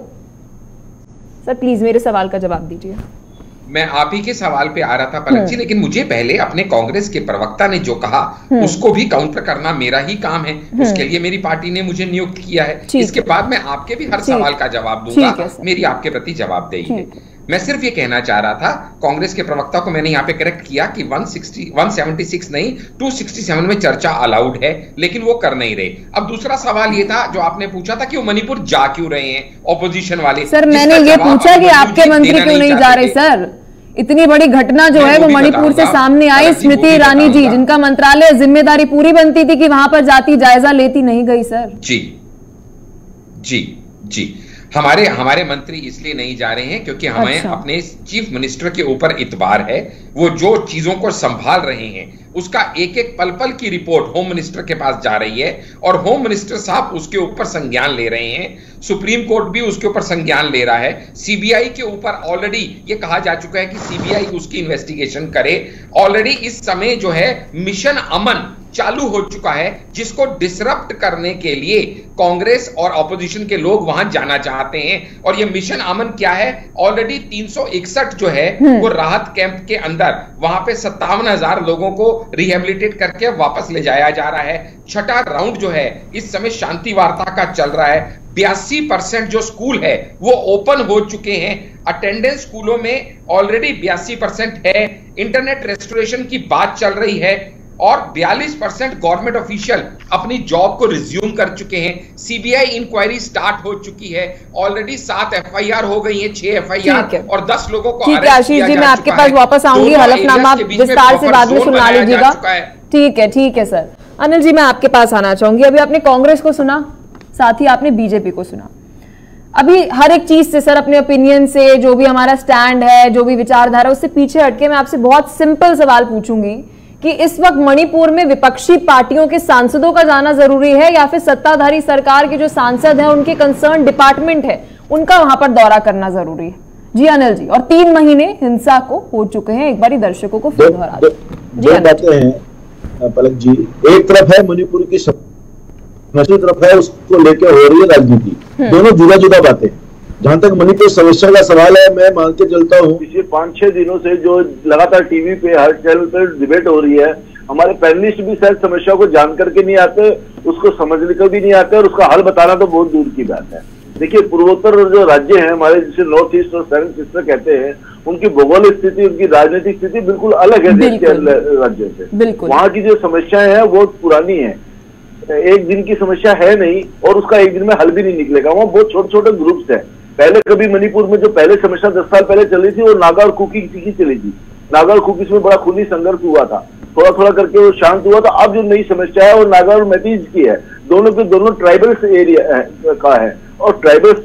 सर प्लीज मेरे सवाल का जवाब दीजिए। मैं आप ही के सवाल पे आ रहा था पलक जी, लेकिन मुझे पहले अपने कांग्रेस के प्रवक्ता ने जो कहा उसको भी काउंटर करना मेरा ही काम है। उसके लिए मेरी पार्टी ने मुझे नियुक्त किया है। इसके बाद मैं आपके भी हर सवाल का जवाब दूंगा, मेरी आपके प्रति जवाबदेही है। मैं सिर्फ ये कहना चाह रहा था, कांग्रेस के प्रवक्ता को मैंने यहाँ पे करेक्ट किया कि 176 नहीं 267 में चर्चा अलाउड है, लेकिन वो कर नहीं रहे। अब दूसरा सवाल ये था जो आपने पूछा था कि वो मणिपुर जा क्यों रहे हैं ऑपोजिशन वाले। सर, मैंने ये पूछा कि आपके मंत्री क्यों नहीं जा रहे। सर, इतनी बड़ी घटना जो है वो मणिपुर से सामने आई, स्मृति ईरानी जी जिनका मंत्रालय जिम्मेदारी पूरी बनती थी कि वहां पर जाती, जायजा लेती नहीं गई। सर जी जी जी, हमारे मंत्री इसलिए नहीं जा रहे हैं क्योंकि हमें अपने चीफ मिनिस्टर के ऊपर इतबार है। वो जो चीजों को संभाल रहे हैं उसका एक एक पल पल की रिपोर्ट होम मिनिस्टर के पास जा रही है और होम मिनिस्टर साहब उसके ऊपर संज्ञान ले रहे हैं। सुप्रीम कोर्ट भी उसके ऊपर संज्ञान ले रहा है। सीबीआई के ऊपर ऑलरेडी ये कहा जा चुका है कि सीबीआई उसकी इन्वेस्टिगेशन करे। ऑलरेडी इस समय जो है मिशन अमन चालू हो चुका है, जिसको डिसरप्ट करने के लिए कांग्रेस और ऑपोजिशन के लोग वहां जाना चाहते हैं। और ये मिशन अमन क्या है, ऑलरेडी 361 जो है वो राहत कैंप के अंदर वहां पे 57,000 लोगों को रिहेबिलिटेट करके वापस ले जाया जा रहा है। छठा राउंड जो है इस समय शांति वार्ता का चल रहा है। 82% जो स्कूल है वो ओपन हो चुके हैं। अटेंडेंस स्कूलों में ऑलरेडी 82% है। इंटरनेट रेस्टोरेशन की बात चल रही है और 42% गवर्नमेंट ऑफिशियल अपनी जॉब को रिज्यूम कर चुके हैं। सीबीआई इंक्वायरी स्टार्ट हो चुकी है। ऑलरेडी 7 एफआईआर हो गई है, 6 एफआईआर और 10 लोगों को अरेस्ट किया जा चुका है। आशीष जी, मैं आपके पास वापस आऊंगी, हलफनामा विस्तार से बाद में सुना लीजिएगा। ठीक है सर। अनिल जी, मैं आपके पास आना चाहूंगी। अभी आपने कांग्रेस को सुना, साथ ही आपने बीजेपी को सुना। अभी हर एक चीज से सर, अपने ओपिनियन से, जो भी हमारा स्टैंड है, जो भी विचारधारा, उससे पीछे हटके मैं आपसे बहुत सिंपल सवाल पूछूंगी कि इस वक्त मणिपुर में विपक्षी पार्टियों के सांसदों का जाना जरूरी है या फिर सत्ताधारी सरकार के जो सांसद हैं, उनके कंसर्न डिपार्टमेंट है, उनका वहां पर दौरा करना जरूरी है? जी अनिल जी, और 3 महीने हिंसा को हो चुके हैं, एक बार दर्शकों को फिर दोहरा दो। दो बातें हैं पलक जी। एक तरफ है मणिपुर की दूसरी तरफ है उसको लेकर हो रही है राजनीति। दोनों जुदा जुदा बातें। जहां तक मणिपुर समस्या का सवाल है, मैं मान के चलता हूँ पिछले 5-6 दिनों से जो लगातार टीवी पे हर चैनल पे डिबेट हो रही है, हमारे पैनलिस्ट भी शायद समस्या को जान करके नहीं आते, उसको समझने को भी नहीं आते, और उसका हल बताना तो बहुत दूर की बात है। देखिए, पूर्वोत्तर जो राज्य हैं हमारे, जिसे नॉर्थ ईस्ट और सेवेंथ ईस्ट कहते हैं, उनकी भौगोलिक स्थिति, उनकी राजनीतिक स्थिति बिल्कुल अलग है देश के राज्यों से। वहाँ की जो समस्याएं हैं वो पुरानी है, एक दिन की समस्या है नहीं, और उसका एक दिन में हल भी नहीं निकलेगा। वहाँ बहुत छोटे छोटे ग्रुप्स हैं। पहले कभी मणिपुर में जो पहले समस्या 10 साल पहले चली थी, वो नागा और कुकी की चली थी। नागा और कुकी में बड़ा खूनी संघर्ष हुआ था, थोड़ा थोड़ा करके वो शांत हुआ था। अब जो नई समस्या है वो नागा और मैतीज की है, दोनों के दोनों ट्राइबल्स एरिया का है, और ट्राइबल्स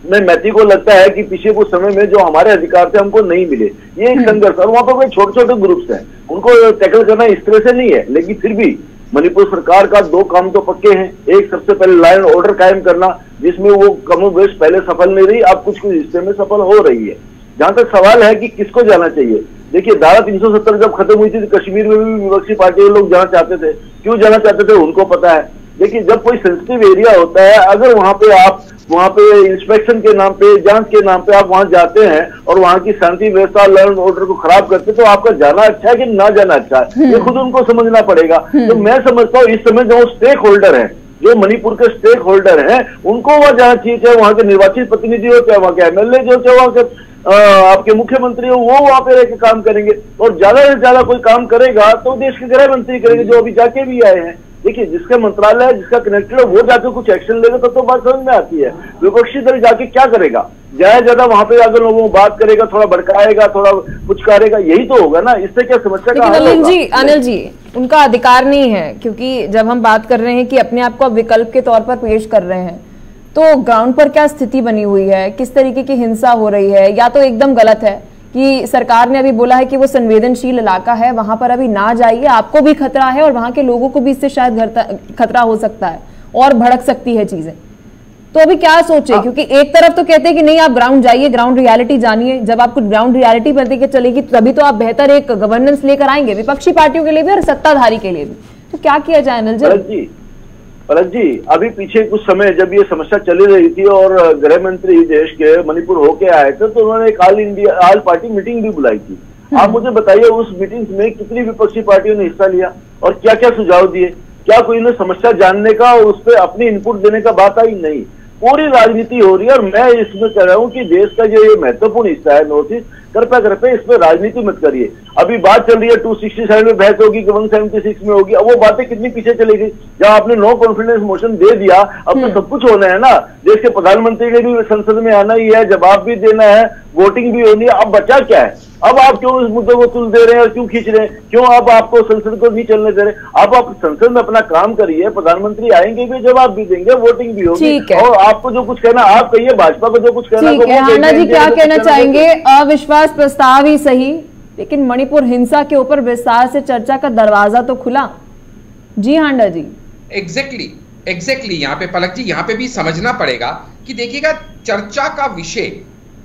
में मैती को लगता है कि पिछले कुछ समय में जो हमारे अधिकार थे हमको नहीं मिले, ये एक संघर्ष। और वहां पर छोटे छोटे ग्रुप्स हैं, उनको टैकल करना इस तरह से नहीं है। लेकिन फिर भी मणिपुर सरकार का 2 काम तो पक्के हैं। एक, सबसे पहले लॉ एंड ऑर्डर कायम करना, जिसमें वो कमोबेश पहले सफल नहीं रही, अब कुछ कुछ हिस्से में सफल हो रही है। जहां तक सवाल है कि किसको जाना चाहिए, देखिए धारा 370 जब खत्म हुई थी तो कश्मीर में भी विपक्षी पार्टी के लोग जाना चाहते थे। क्यों जाना चाहते थे उनको पता है। देखिए, जब कोई सेंसिटिव एरिया होता है, अगर वहां पे आप वहां पे इंस्पेक्शन के नाम पे, जांच के नाम पे आप वहां जाते हैं और वहां की शांति व्यवस्था, लॉ एंड ऑर्डर को खराब करते, तो आपका जाना अच्छा है कि ना जाना अच्छा है, ये खुद उनको समझना पड़ेगा। तो मैं समझता हूँ इस समय जो स्टेक होल्डर है, जो मणिपुर के स्टेक होल्डर हैं, उनको वहां जाना चाहिए, चाहे वहां के निर्वाचित प्रतिनिधि हो, चाहे वहां के एमएलए जो, चाहे वहां के आपके मुख्यमंत्री हो, वो वहां पे रहकर काम करेंगे। और ज्यादा से ज्यादा कोई काम करेगा तो देश के गृह मंत्री करेंगे, जो अभी जाके भी आए हैं। देखिए, जिसका मंत्रालय है, जिसका कनेक्टेड है, वो जाके कुछ एक्शन लेगा तो बात समझ में आती है। विपक्षी दल जाके क्या करेगा? ज्यादा वहां पे अगर लोगों को बात करेगा, थोड़ा भड़काएगा, थोड़ा कुछ करेगा, यही तो होगा ना। इससे क्या समस्या का हल होगा? अनिल जी, उनका अधिकार नहीं है, क्योंकि जब हम बात कर रहे हैं कि अपने आप को विकल्प के तौर पर पेश कर रहे हैं, तो ग्राउंड पर क्या स्थिति बनी हुई है, किस तरीके की हिंसा हो रही है, या तो एकदम गलत है कि सरकार ने अभी बोला है कि वो संवेदनशील इलाका है, वहां पर अभी ना जाइए, आपको भी खतरा है और वहां के लोगों को भी इससे शायद खतरा हो सकता है और भड़क सकती है चीजें। तो अभी क्या सोचे? क्योंकि एक तरफ तो कहते हैं कि नहीं, आप ग्राउंड जाइए, ग्राउंड रियलिटी जानिए। जब आपको ग्राउंड रियलिटी पर देके चलेगी तभी तो आप बेहतर एक गवर्नेंस लेकर आएंगे, विपक्षी पार्टियों के लिए भी और सत्ताधारी के लिए भी। तो क्या किया जाए अनिल जी? पलक जी, अभी पीछे कुछ समय जब ये समस्या चली रही थी और गृह मंत्री देश के मणिपुर होके आए थे, तो उन्होंने एक ऑल पार्टी मीटिंग भी बुलाई थी। आप मुझे बताइए, उस मीटिंग में कितनी विपक्षी पार्टियों ने हिस्सा लिया और क्या क्या सुझाव दिए? क्या कोई ने समस्या जानने का और उस पर अपनी इनपुट देने का बात आई? नहीं। पूरी राजनीति हो रही है। और मैं इसमें कह रहा हूँ कि देश का जो ये महत्वपूर्ण हिस्सा है नॉर्थ ईस्ट, कृपया इसमें राजनीति मत करिए। अभी बात चल रही है 267 में बहस होगी कि 176 में होगी। अब वो बातें कितनी पीछे चली गई। जब आपने नो कॉन्फिडेंस मोशन दे दिया, अब तो सब कुछ होना है ना। देश के प्रधानमंत्री ने भी संसद में आना ही है, जवाब भी देना है, वोटिंग भी होनी है। अब बचा क्या है? अब आप क्यों इस मुद्दे को तुल दे रहे हैं और क्यों खींच रहे हैं? क्यों अब आपको संसद को नहीं चलने दे रहे? आप संसद में अपना काम करिए, प्रधानमंत्री आएंगे भी, जवाब भी देंगे, वोटिंग भी होगी। और आपको जो कुछ कहना आप कहिए, भाजपा को जो कुछ कहना हांडा जी क्या कहना चाहेंगे? अविश्वास प्रस्ताव ही सही, लेकिन मणिपुर हिंसा के ऊपर विस्तार से चर्चा का दरवाजा तो खुला। जी हांडा जी। एग्जैक्टली यहाँ पे पलक जी, यहाँ पे भी समझना पड़ेगा कि देखिएगा चर्चा का विषय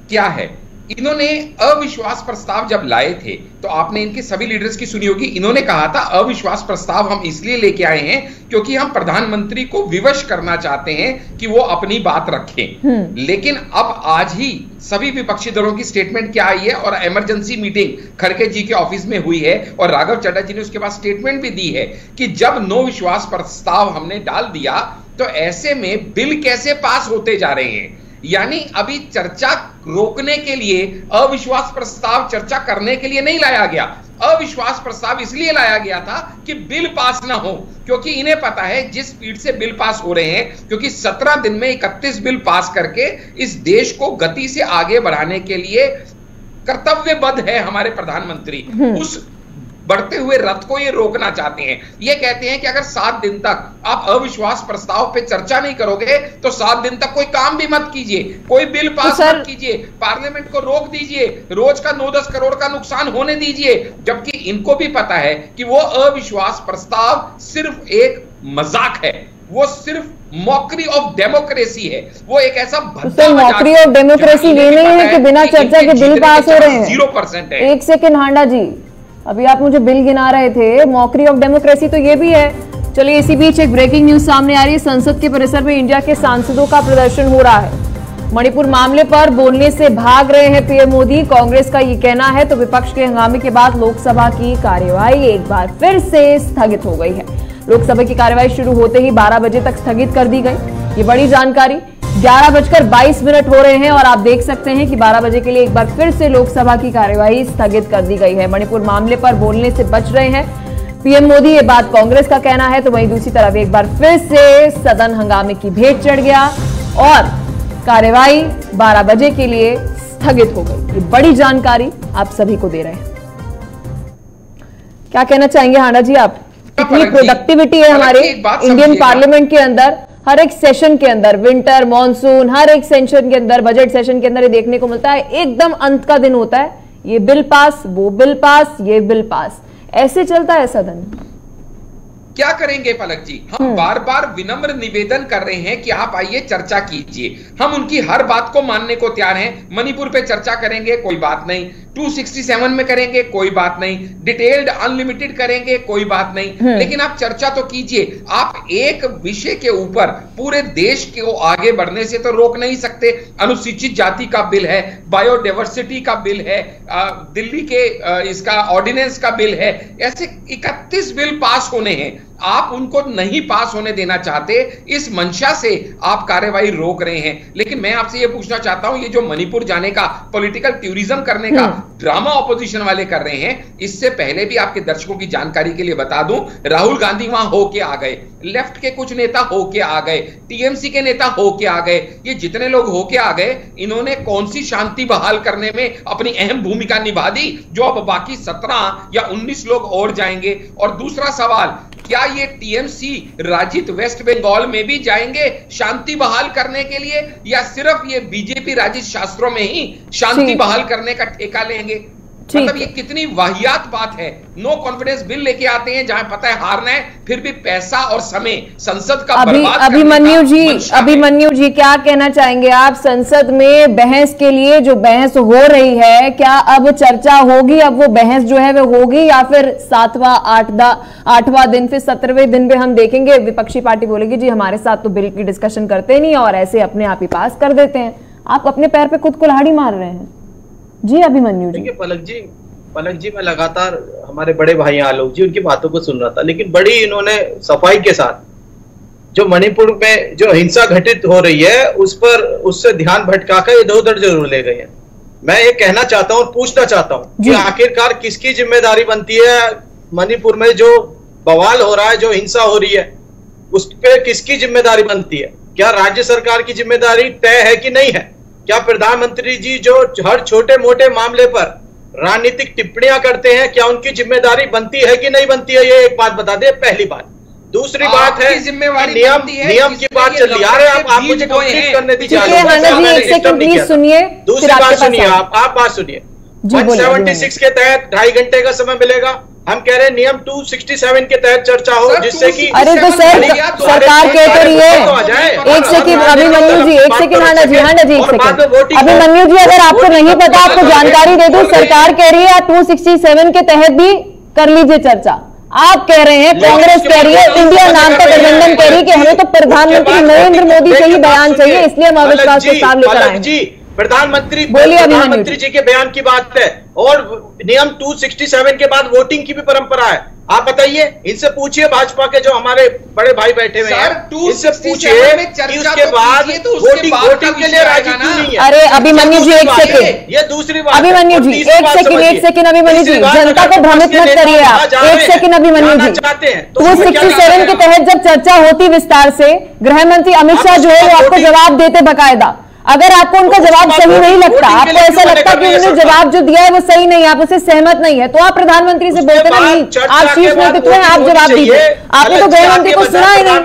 क्या है। इन्होंने अविश्वास प्रस्ताव जब लाए थे तो आपने इनके सभी लीडर्स की सुनी होगी। इन्होंने कहा था अविश्वास प्रस्ताव हम इसलिए लेके आए हैं क्योंकि हम प्रधानमंत्री को विवश करना चाहते हैं कि वो अपनी बात रखें। लेकिन अब आज ही सभी विपक्षी दलों की स्टेटमेंट क्या आई है और इमरजेंसी मीटिंग खड़गे जी के ऑफिस में हुई है और राघव चड्ढा जी ने उसके बाद स्टेटमेंट भी दी है कि जब नो विश्वास प्रस्ताव हमने डाल दिया तो ऐसे में बिल कैसे पास होते जा रहे हैं। यानी अभी चर्चा रोकने के लिए अविश्वास प्रस्ताव चर्चा करने के लिए नहीं लाया गया। अविश्वास प्रस्ताव इसलिए लाया गया था कि बिल पास ना हो, क्योंकि इन्हें पता है जिस स्पीड से बिल पास हो रहे हैं, क्योंकि 17 दिन में 31 बिल पास करके इस देश को गति से आगे बढ़ाने के लिए कर्तव्यबद्ध है हमारे प्रधानमंत्री। बढ़ते हुए रथ को ये रोकना चाहते हैं। ये कहते हैं कि अगर 7 दिन तक आप अविश्वास प्रस्ताव पे चर्चा नहीं करोगे तो 7 दिन तक कोई काम भी मत कीजिए, कोई बिल पास मत कीजिए, पार्लियामेंट को रोक दीजिए, रोज का 9-10 करोड़ का नुकसान होने दीजिए। जबकि इनको भी पता है कि वो अविश्वास प्रस्ताव सिर्फ एक मजाक है, वो सिर्फ मॉकरी ऑफ डेमोक्रेसी है, वो एक ऐसा भद्दा मॉकरी ऑफ डेमोक्रेसी ये नहीं है कि बिना चर्चा के बिल पास हो रहे हैं। 0% है। एक सेकंड हांडा जी, अभी आप मुझे बिल गिना रहे थे, मॉकरी ऑफ डेमोक्रेसी तो ये भी है। चलिए इसी बीच एक ब्रेकिंग न्यूज सामने आ रही है। संसद के परिसर में इंडिया के सांसदों का प्रदर्शन हो रहा है। मणिपुर मामले पर बोलने से भाग रहे हैं पीएम मोदी, कांग्रेस का ये कहना है। तो विपक्ष के हंगामे के बाद लोकसभा की कार्यवाही एक बार फिर से स्थगित हो गई है। लोकसभा की कार्यवाही शुरू होते ही 12 बजे तक स्थगित कर दी गई। ये बड़ी जानकारी। 11:22 हो रहे हैं और आप देख सकते हैं कि 12 बजे के लिए एक बार फिर से लोकसभा की कार्यवाही स्थगित कर दी गई है। मणिपुर मामले पर बोलने से बच रहे हैं पीएम मोदी, ये बात कांग्रेस का कहना है। तो वहीं दूसरी तरफ एक बार फिर से सदन हंगामे की भेंट चढ़ गया और कार्यवाही 12 बजे के लिए स्थगित हो गई। ये बड़ी जानकारी आप सभी को दे रहे हैं। क्या कहना चाहेंगे हांडा जी आप? इतनी प्रोडक्टिविटी है हमारे इंडियन पार्लियामेंट के अंदर, हर एक सेशन के अंदर, विंटर, मॉनसून, हर एक सेशन के अंदर, बजट सेशन के अंदर ये देखने को मिलता है। एकदम अंत का दिन होता है, ये बिल पास, वो बिल पास, ये बिल पास, ऐसे चलता है सदन। क्या करेंगे पलक जी? हम बार बार विनम्र निवेदन कर रहे हैं कि आप आइए चर्चा कीजिए। हम उनकी हर बात को मानने को तैयार हैं। मणिपुर पे चर्चा करेंगे, कोई बात नहीं। 267 में करेंगे, कोई बात नहीं। डिटेल्ड अनलिमिटेड करेंगे, कोई बात नहीं। लेकिन आप चर्चा तो कीजिए। आप एक विषय के ऊपर पूरे देश को आगे बढ़ने से तो रोक नहीं सकते। अनुसूचित जाति का बिल है, बायोडाइवर्सिटी का बिल है, दिल्ली के इसका ऑर्डिनेंस का बिल है, ऐसे 31 बिल पास होने हैं। आप उनको नहीं पास होने देना चाहते, इस मंशा से आप कार्यवाही रोक रहे हैं। लेकिन मैं आपसे यह पूछना चाहता हूं, ये जो मणिपुर जाने का पॉलिटिकल टूरिज्म करने का ड्रामा ऑपोजिशन वाले कर रहे हैं, इससे पहले भी आपके दर्शकों की जानकारी के लिए बता दूं, राहुल गांधी वहां होके आ गए, लेफ्ट के कुछ नेता होके आ गए, टीएमसी के नेता होके आ गए। ये जितने लोग होके आ गए, इन्होंने कौन सी शांति बहाल करने में अपनी अहम भूमिका निभा दी, जो अब बाकी 17 या 19 लोग और जाएंगे? और दूसरा सवाल, क्या ये टीएमसी राजित वेस्ट बंगाल में भी जाएंगे शांति बहाल करने के लिए, या सिर्फ ये बीजेपी राजित शास्त्रों में ही शांति बहाल करने का ठेका लेंगे? मतलब ये कितनी वाहियात बात है। नो कॉन्फिडेंस बिल लेके आते हैं जहां पता है हारना है, फिर भी पैसा और समय संसद का बर्बाद। अभिमन्यु जी क्या कहना चाहेंगे आप? संसद में बहस के लिए जो बहस हो रही है, क्या अब चर्चा होगी? अब वो बहस जो है वो होगी, या फिर 7वां 8वां दिन, फिर 17वें दिन पे हम देखेंगे विपक्षी पार्टी बोलेगी जी हमारे साथ तो बिल की डिस्कशन करते नहीं और ऐसे अपने आप ही पास कर देते हैं। आप अपने पैर पे खुद कुल्हाड़ी मार रहे हैं जी अभिमन्यु जी। पलक जी मैं लगातार हमारे बड़े भाई आलोक जी उनकी बातों को सुन रहा था, लेकिन बड़ी इन्होंने सफाई के साथ जो मणिपुर में जो हिंसा घटित हो रही है उससे ध्यान भटकाकर इधर उधर जरूर ले गए हैं। मैं ये कहना चाहता हूँ और पूछना चाहता हूँ कि आखिरकार किसकी जिम्मेदारी बनती है मणिपुर में जो बवाल हो रहा है, जो हिंसा हो रही है, उस पर किसकी जिम्मेदारी बनती है? क्या राज्य सरकार की जिम्मेदारी तय है कि नहीं है? क्या प्रधानमंत्री जी जो हर छोटे मोटे मामले पर राजनीतिक टिप्पणियां करते हैं, क्या उनकी जिम्मेदारी बनती है कि नहीं बनती है? ये एक बात बता दे, पहली बात। दूसरी बात है नियम की बात चल रही है। आप मुझे कंप्लीट करने दीजिए। दूसरी बात सुनिए, आप बात सुनिए। 176 के तहत 2.5 घंटे का समय मिलेगा। हम कह रहे हैं नियम 267 के तहत चर्चा हो, जिससे कि अरे तो सर सरकार कह तो रही है। एक सेकंड अभिमन्यु जी, एक सेकंड हांडा जी, एक सेकंड अभिमन्यु जी, अगर आपको नहीं पता आपको जानकारी दे दूं, सरकार कह रही है 267 के तहत भी कर लीजिए चर्चा। आप कह रहे हैं, कांग्रेस कह रही है, इंडिया नाम का गठबंधन कह रही है कि हमें तो प्रधानमंत्री नरेंद्र मोदी से ही बयान चाहिए, इसलिए हम अविश्वास प्रस्ताव लेकर आए। प्रधानमंत्री जी के बयान की बात है और नियम 267 के बाद वोटिंग की भी परंपरा है। आप बताइए, इनसे पूछिए भाजपा के जो हमारे बड़े भाई बैठे हुए हैं, इनसे पूछिए कि उसके बाद वोटिंग के लिए राजी क्यों नहीं है? अरे अभिमन्यु जी एक सेकंड, ये दूसरी बात। अभिमन्यु जी एक सेकंड अभिमन्यु जी, जनता को भ्रमित मत करिए आप। एक सेकंड अभिमन्यु जी, 267 के तहत जब चर्चा होती विस्तार से, गृह मंत्री अमित शाह जो है वो आपको जवाब देते बकायदा। अगर आपको उनका जवाब सही नहीं लगता, आपको ऐसा लगता कि उन्होंने जवाब जो दिया है वो सही नहीं है, आप उससे सहमत नहीं है, तो आप प्रधानमंत्री से बोलते ना, नहीं आप शीर्ष नेतृत्व हैं, आप जवाब दीजिए। आपने तो गृह मंत्री को सुना ही नहीं।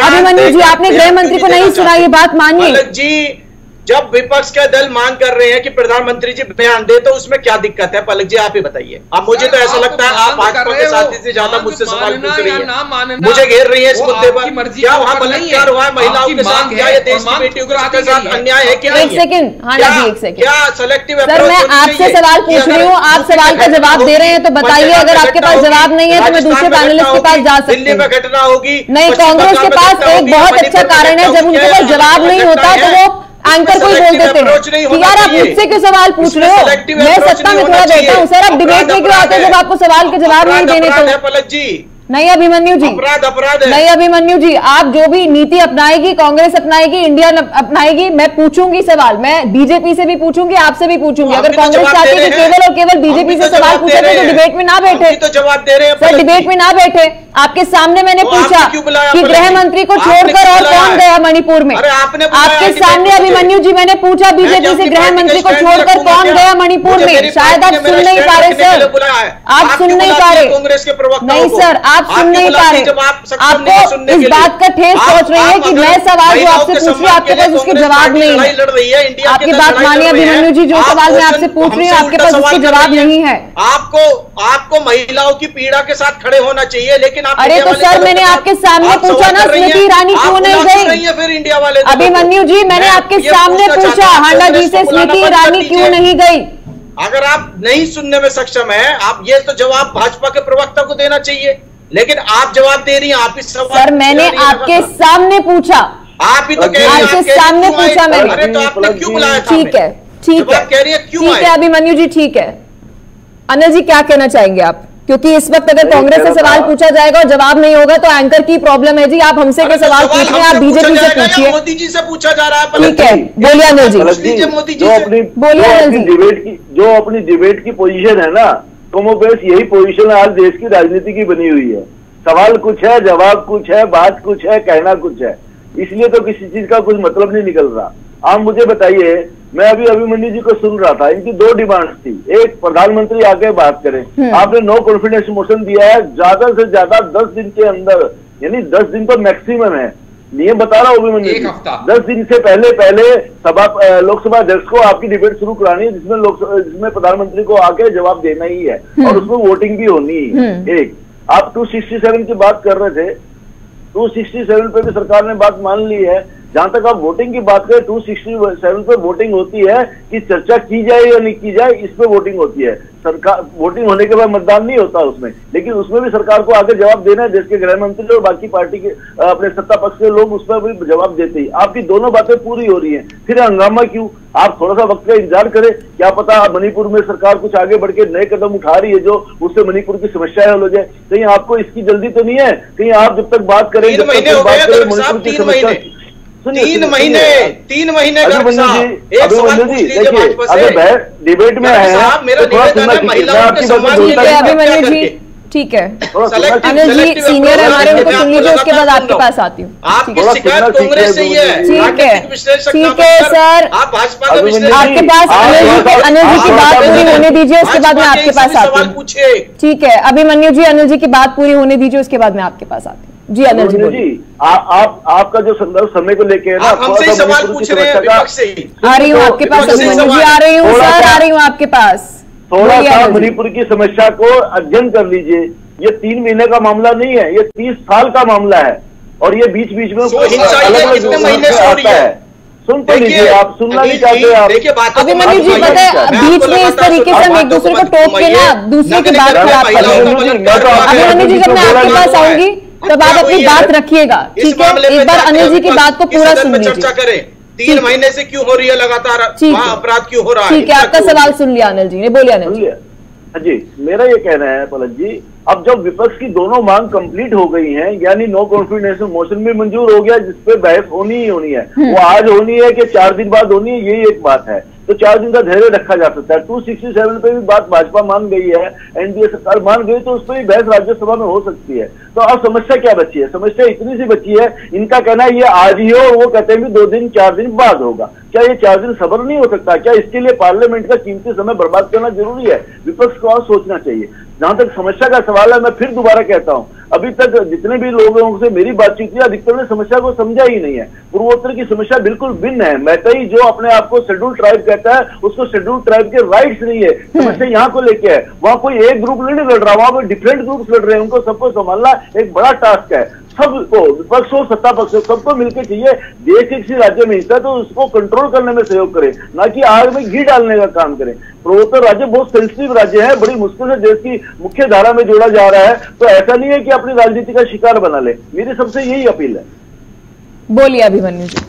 अभिमन्यु जी, आपने गृह मंत्री को नहीं सुना, ये बात मानिए जी। जब विपक्ष का दल मांग कर रहे हैं कि प्रधानमंत्री जी बयान दे, तो उसमें क्या दिक्कत है? पलक जी आप ही बताइए। अब मुझे तो ऐसा लगता है आप भाजपा के साथी से ज्यादा मुझसे सवाल पूछ रही है, मुझे घेर रही है इस मुद्दे पर। क्या वहां बलात्कार हुआ है महिलाओं के साथ? क्या ये देश की बेटियों के साथ अन्याय है? क्या? एक सेकंड, हाँ जी एक सेकंड। क्या सेलेक्टिव सर मैं आपसे सवाल पूछ रही हूँ, आप सवाल का जवाब दे रहे हैं तो बताइए। अगर आपके पास जवाब नहीं है तो मैं दूसरे पैनलिस्ट के पास जा सकती हूँ। दिल्ली में घटना होगी नहीं, कांग्रेस के पास एक बहुत अच्छा कारण है, जब उनके पास जवाब नहीं होता तो वो एंकर को ही बोल देते हैं कि यार आप मुझसे क्यों सवाल पूछ रहे हो, मैं सत्ता में थोड़ा बैठा हूँ। सर आप डिबेट में क्यों आते हैं जब आपको सवाल के जवाब नहीं देने? तो पलक जी नहीं अभिमन्यु जी, अपराध नहीं अभिमन्यु जी, आप जो भी नीति अपनाएगी, कांग्रेस अपनाएगी, इंडिया अपनाएगी, मैं पूछूंगी सवाल, मैं बीजेपी से भी पूछूंगी, आपसे भी पूछूंगी। अगर कांग्रेस चाहती है कि केवल और केवल बीजेपी से सवाल पूछे तो डिबेट में ना बैठे, तो जवाब दे रहे हैं सर डिबेट में ना बैठे। आपके सामने मैंने पूछा कि गृह मंत्री को छोड़कर और कौन गया मणिपुर में? आपके सामने अभिमन्यु जी मैंने पूछा बीजेपी से गृह मंत्री को छोड़कर कौन गया मणिपुर में? शायद आप सुन नहीं पा रहे सर, आप सुन नहीं पा रहे। कांग्रेस के प्रवक्ता नहीं सर, आप सुन नहीं पा रहे। आपको इस बात का ठेस पहुंच रही है कि मैं सवाल जो आपसे पूछ रही हूँ आपके पास उसके जवाब नहीं है। आपकी बात मानिए अभिमन्यु जी, जो सवाल मैं आपसे पूछ रही हूँ आपके पास उसके जवाब नहीं है। आपको महिलाओं की पीड़ा के साथ खड़े होना चाहिए, लेकिन अरे तो सर मैंने आपके सामने पूछा ना, स्मृति ईरानी क्यों नहीं गई? फिर इंडिया वाले अभिमन्यु जी मैंने आपके सामने पूछा हांडा जी से, स्मृति ईरानी क्यों नहीं गई? अगर आप नहीं सुनने में सक्षम है, आप ये तो जवाब भाजपा के प्रवक्ता को देना चाहिए, लेकिन आप जवाब दे रही हैं। आप इस सवाल सर मैंने आपके सामने पूछा, आप ही तो कह रही हैं आपके सामने पूछा मैंने। अरे तो आपने क्यों बुलाया? ठीक है ठीक है, कह रही है क्यों? ठीक है अभिमन्यु जी ठीक है। अनिल जी क्या कहना चाहेंगे आप? क्योंकि इस वक्त अगर कांग्रेस से सवाल पूछा जाएगा और जवाब नहीं होगा तो एंकर की प्रॉब्लम है जी। आप हमसे के सवाल पूछ रहे हैं, आप बीजेपी से पूछिए। मोदी जी से पूछा जा रहा है। ठीक है बोलिए अनिल जी, मोदी जी से बोलिए अनिल जी। जो अपनी डिबेट की पोजीशन है ना, कमोबेश यही पोजीशन आज देश की राजनीति की बनी हुई है। सवाल कुछ है, जवाब कुछ है, बात कुछ है, कहना कुछ है, इसलिए तो किसी चीज का कुछ मतलब नहीं निकल रहा। आप मुझे बताइए, मैं अभी अभिमन्यु जी को सुन रहा था, इनकी दो डिमांड्स थी। एक, प्रधानमंत्री आके बात करें। आपने नो कॉन्फिडेंस मोशन दिया है, ज्यादा से ज्यादा 10 दिन के अंदर, यानी 10 दिन तो मैक्सिमम है, नियम बता रहा हूँ अभिमन्यु जी। 10 दिन से पहले सभा लोकसभा अध्यक्ष को आपकी डिबेट शुरू करानी है, जिसमें प्रधानमंत्री को आके जवाब देना ही है और उसमें वोटिंग भी होनी है। एक, आप 267 की बात कर रहे थे, 267 पे भी सरकार ने बात मान ली है। जहां तक आप वोटिंग की बात करें, 267 पे वोटिंग होती है कि चर्चा की जाए या नहीं की जाए, इस पे वोटिंग होती है। सरकार वोटिंग होने के बाद मतदान नहीं होता उसमें, लेकिन उसमें भी सरकार को आगे जवाब देना है। देश के गृह मंत्री और बाकी पार्टी के अपने सत्ता पक्ष के लोग उस पर भी जवाब देते ही। आपकी दोनों बातें पूरी हो रही हैं, फिर हंगामा क्यों? आप थोड़ा सा वक्त का इंतजार करें। क्या पता मणिपुर में सरकार कुछ आगे बढ़ के नए कदम उठा रही है जो उससे मणिपुर की समस्या हल हो जाए। कहीं आपको इसकी जल्दी तो नहीं है? कहीं आप जब तक बात करें, जब तक बात करें मणिपुर की समस्या, 3 महीने अगर डिबेट में आए हैं अभिमन्यु जी, ठीक है अनिल जी सीनियर है हमारे, उनको सुन लीजिए, उसके बाद आपके पास आती हूँ। आपकी शिकायत कांग्रेस से ही है। ठीक है सर, आप भाजपा का आपके पास अनिल जी की बात पूरी होने दीजिए, उसके बाद मैं आपके पास आती हूँ। ठीक है अभिमन्यु जी, अनिल जी की बात पूरी होने दीजिए, उसके बाद मैं आपके पास आती हूँ। जी अनिल जी, आपका जो संदर्भ समय को लेके है ना, हमसे सवाल पूछ रहे हैं विपक्ष से। आ रही हूँ आपके पास अभिमन्यु जी, आ रही हूँ सर, आ रही हूँ आपके पास। थोड़ा सा मणिपुर की समस्या को अध्ययन कर लीजिए। ये 3 महीने का मामला नहीं है, ये 30 साल का मामला है, और ये बीच बीच में कितने महीने से हो रही है। सुन तो लीजिए, आप सुनना नहीं चाहते आप। देखिए बात अभिमन्यु जी, पता है बीच में इस तरीके से हम एक दूसरे को टोक के ना दूसरे की बात खराब कर रहे हैं। अभिमन्यु जी, जब मैं आपके पास आऊंगी तब आप अपनी बात रखिएगा, ठीक है? एक बार अनिल जी की बात को पूरा सुन लीजिए। चर्चा करें 3 महीने से क्यों हो रही है लगातार, वहाँ अपराध क्यों हो रहा है? ठीक है, आपका सवाल सुन लिया अनिल जी ने, बोलिए अनिल जी। जी, मेरा ये कहना है पलक जी, अब जब विपक्ष की दोनों मांग कंप्लीट हो गई हैं, यानी नो कॉन्फिडेंस मोशन भी मंजूर हो गया, जिसपे बहस होनी ही होनी है, वो आज होनी है कि 4 दिन बाद होनी है, यही एक बात है। तो 4 दिन का धैर्य रखा जा सकता है। 267 पे भी बात भाजपा मान गई है, एनडीए सरकार मान गई, तो उस पर भी बहस राज्यसभा में हो सकती है। तो अब समस्या क्या बची है? समस्या इतनी सी बची है, इनका कहना है ये आज ही हो, वो कहते हैं भी 2 दिन 4 दिन बाद होगा। क्या ये 4 दिन सब्र नहीं हो सकता? क्या इसके लिए पार्लियामेंट का कीमती समय बर्बाद करना जरूरी है? विपक्ष को और सोचना चाहिए। जहां तक समस्या का सवाल है, मैं फिर दोबारा कहता हूं, अभी तक जितने भी लोगों से मेरी बातचीत हुई, अधिकतर ने समस्या को समझा ही नहीं है। पूर्वोत्तर की समस्या बिल्कुल भिन्न है। मैतेई जो अपने आप को शेड्यूल ट्राइब कहता है, उसको शेड्यूल ट्राइब के राइट्स नहीं है। समस्या यहाँ को लेके है। वहां कोई एक ग्रुप नहीं लड़ रहा, वहां पर डिफरेंट ग्रुप लड़ रहे हैं। उनको सबको संभालना एक बड़ा टास्क है। सबको, विपक्ष हो, सत्ता पक्ष हो, सबको मिलकर चाहिए। देश के किसी राज्य में हिंसा तो उसको कंट्रोल करने में सहयोग करें, ना कि आग में घी डालने का काम करें। पूर्वोत्तर राज्य बहुत सेंसिटिव राज्य है, बड़ी मुश्किल से देश की मुख्य धारा में जोड़ा जा रहा है। तो ऐसा नहीं है कि अपनी राजनीति का शिकार बना ले। मेरी सबसे यही अपील है। बोलिए अभिमन्यु जी।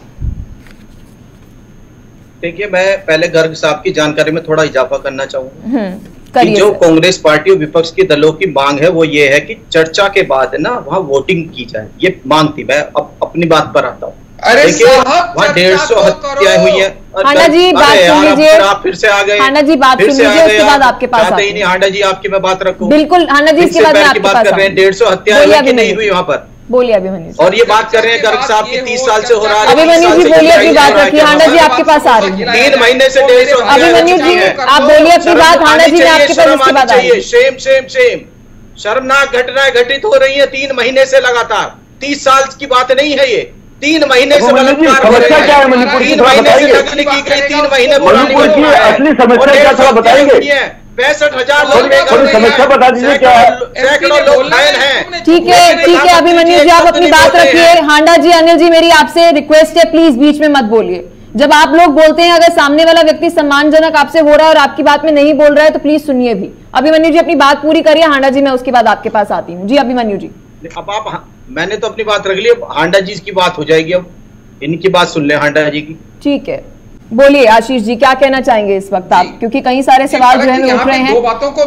देखिए, मैं पहले गर्ग साहब की जानकारी में थोड़ा इजाफा करना चाहूंगा कि जो सर। कांग्रेस पार्टी और विपक्ष के दलों की मांग है वो ये है कि चर्चा के बाद है ना वहां वोटिंग की जाए। ये मांग थी। मैं अब अपनी बात पर आता हूँ। अरे देखिए, साहब, वहाँ 150 हत्याएं हुई है। हांडा जी बात सुन लीजिए। आप फिर से आ गए। हांडा जी बात सुन लीजिए, उसके बाद आपके पास आते ही नहीं। हांडा जी, आपकी मैं बात रखूं। बिल्कुल हांडा जी, इसके बाद आपके पास कर रहे हैं। 150 हत्याएं नहीं हुई वहां पर। बोलिए अभिमन्यु। और ये बात कर रहे हैं गर्ग साहब की 30 साल से हो रहा है। अभिमन्यु जी बोलिए अपनी बात रखिए। हांडा जी आपके पास आ रही है। 3 महीने से 150 अभिमन्यु जी आप बोलिए अपनी बात। हांडा जी ने आपके पास इसके बाद चाहिए। Shem Shem Shem. शर्मनाक घटनाएं घटित हो रही है 3 महीने से लगातार। 30 साल की बात नहीं है ये। 3 महीने से बलात्कार हो रहे हैं। 3 महीने से नकली की गई। 3 महीने मणिपुर की असली समस्या क्या, थोड़ा बताएंगे? 65,000 लोग समस्या बता दीजिए क्या है? सैकड़ों लोग घायल हैं। ठीक है अभिमन्यु जी आप अपनी बात रखिए। हांडा जी, अनिल जी, मेरी आपसे रिक्वेस्ट है, प्लीज बीच में मत बोलिए। जब आप लोग बोलते हैं, अगर सामने वाला व्यक्ति सम्मानजनक आपसे हो रहा है और आपकी बात में नहीं बोल रहा है तो प्लीज सुनिए भी। अभिमन्यु जी अपनी बात पूरी करिए। हांडा जी मैं उसके बाद आपके पास आती हूँ। जी अभिमन्यु जी। अब आप, मैंने तो अपनी बात रख ली, अब हांडा जी की बात हो जाएगी। अब इनकी बात सुन ले हांडा जी की। ठीक है, बोलिए आशीष जी, क्या कहना चाहेंगे इस वक्त आप, क्योंकि कई सारे सवाल जो है उठ रहे हैं। 2 बातों को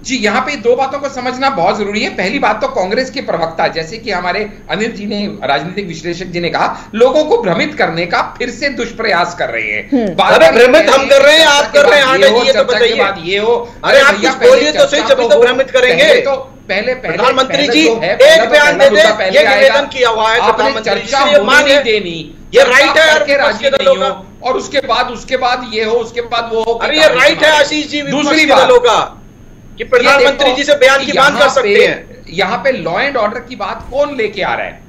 जी यहाँ पे 2 बातों को समझना बहुत जरूरी है। पहली बात तो कांग्रेस के प्रवक्ता, जैसे कि हमारे अनिल जी ने, राजनीतिक विश्लेषक जी ने कहा, लोगों को भ्रमित करने का फिर से दुष्प्रयास कर रहे हैं। भ्रमित हम कर रहे हैं, आप कर रहे हैं। हांडा जी, ये तो बताइए। ये हो, अरे आप कुछ बोलिए तो सही, जब तो भ्रमित करेंगे। पहले प्रधानमंत्री जी एक बयान दे दे, ये निवेदन किया हुआ है प्रधानमंत्री जी, ये मांग है, देनी, ये राइट है। राजी नहीं हो और उसके बाद ये हो, उसके बाद वो हो। अरे ये राइट है आशीष जी दूसरी दलों का कि प्रधानमंत्री जी से बयान की मांग कर सकते हैं। यहाँ पे लॉ एंड ऑर्डर की बात कौन लेके आ रहा है?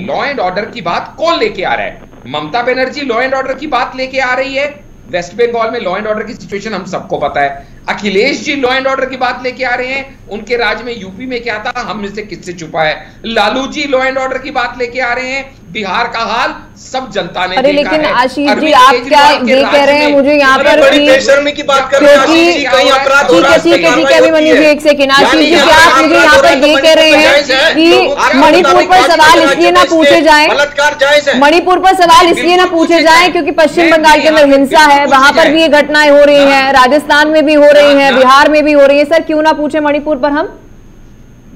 लॉ एंड ऑर्डर की बात कौन लेके आ रहा है? Mamata Banerjee law and order की बात लेके आ रही है। वेस्ट बंगाल में लॉ एंड ऑर्डर की सिचुएशन हम सबको पता है। Akhilesh ji law and order की बात लेके आ रहे हैं। उनके राज में यूपी में क्या था, हम इसे किससे छुपा है। Lalu ji law and order की बात लेके आ रहे हैं। बिहार का हाल सब जनता ने अरे देखा लेकिन है। आशीष जी आप क्या ये कह रहे हैं मुझे यहाँ पर बड़ी बेशर्मी की बात कर रहे हैं आशीष जी, कहीं अपराध हो रहा है। ठीक है अभिमन्यु जी एक सेकंड। आशीष जी क्या आप मुझे यहाँ पर ये कह रहे हैं कि मणिपुर पर सवाल इसलिए ना पूछे जाए, बलात्कार जायज है, मणिपुर पर सवाल इसलिए ना पूछे जाए क्योंकि पश्चिम बंगाल के अंदर हिंसा है, वहां पर भी ये घटनाएं हो रही हैं, राजस्थान में भी हो रही हैं, बिहार में भी हो रही है। सर क्यों ना पूछे मणिपुर पर हम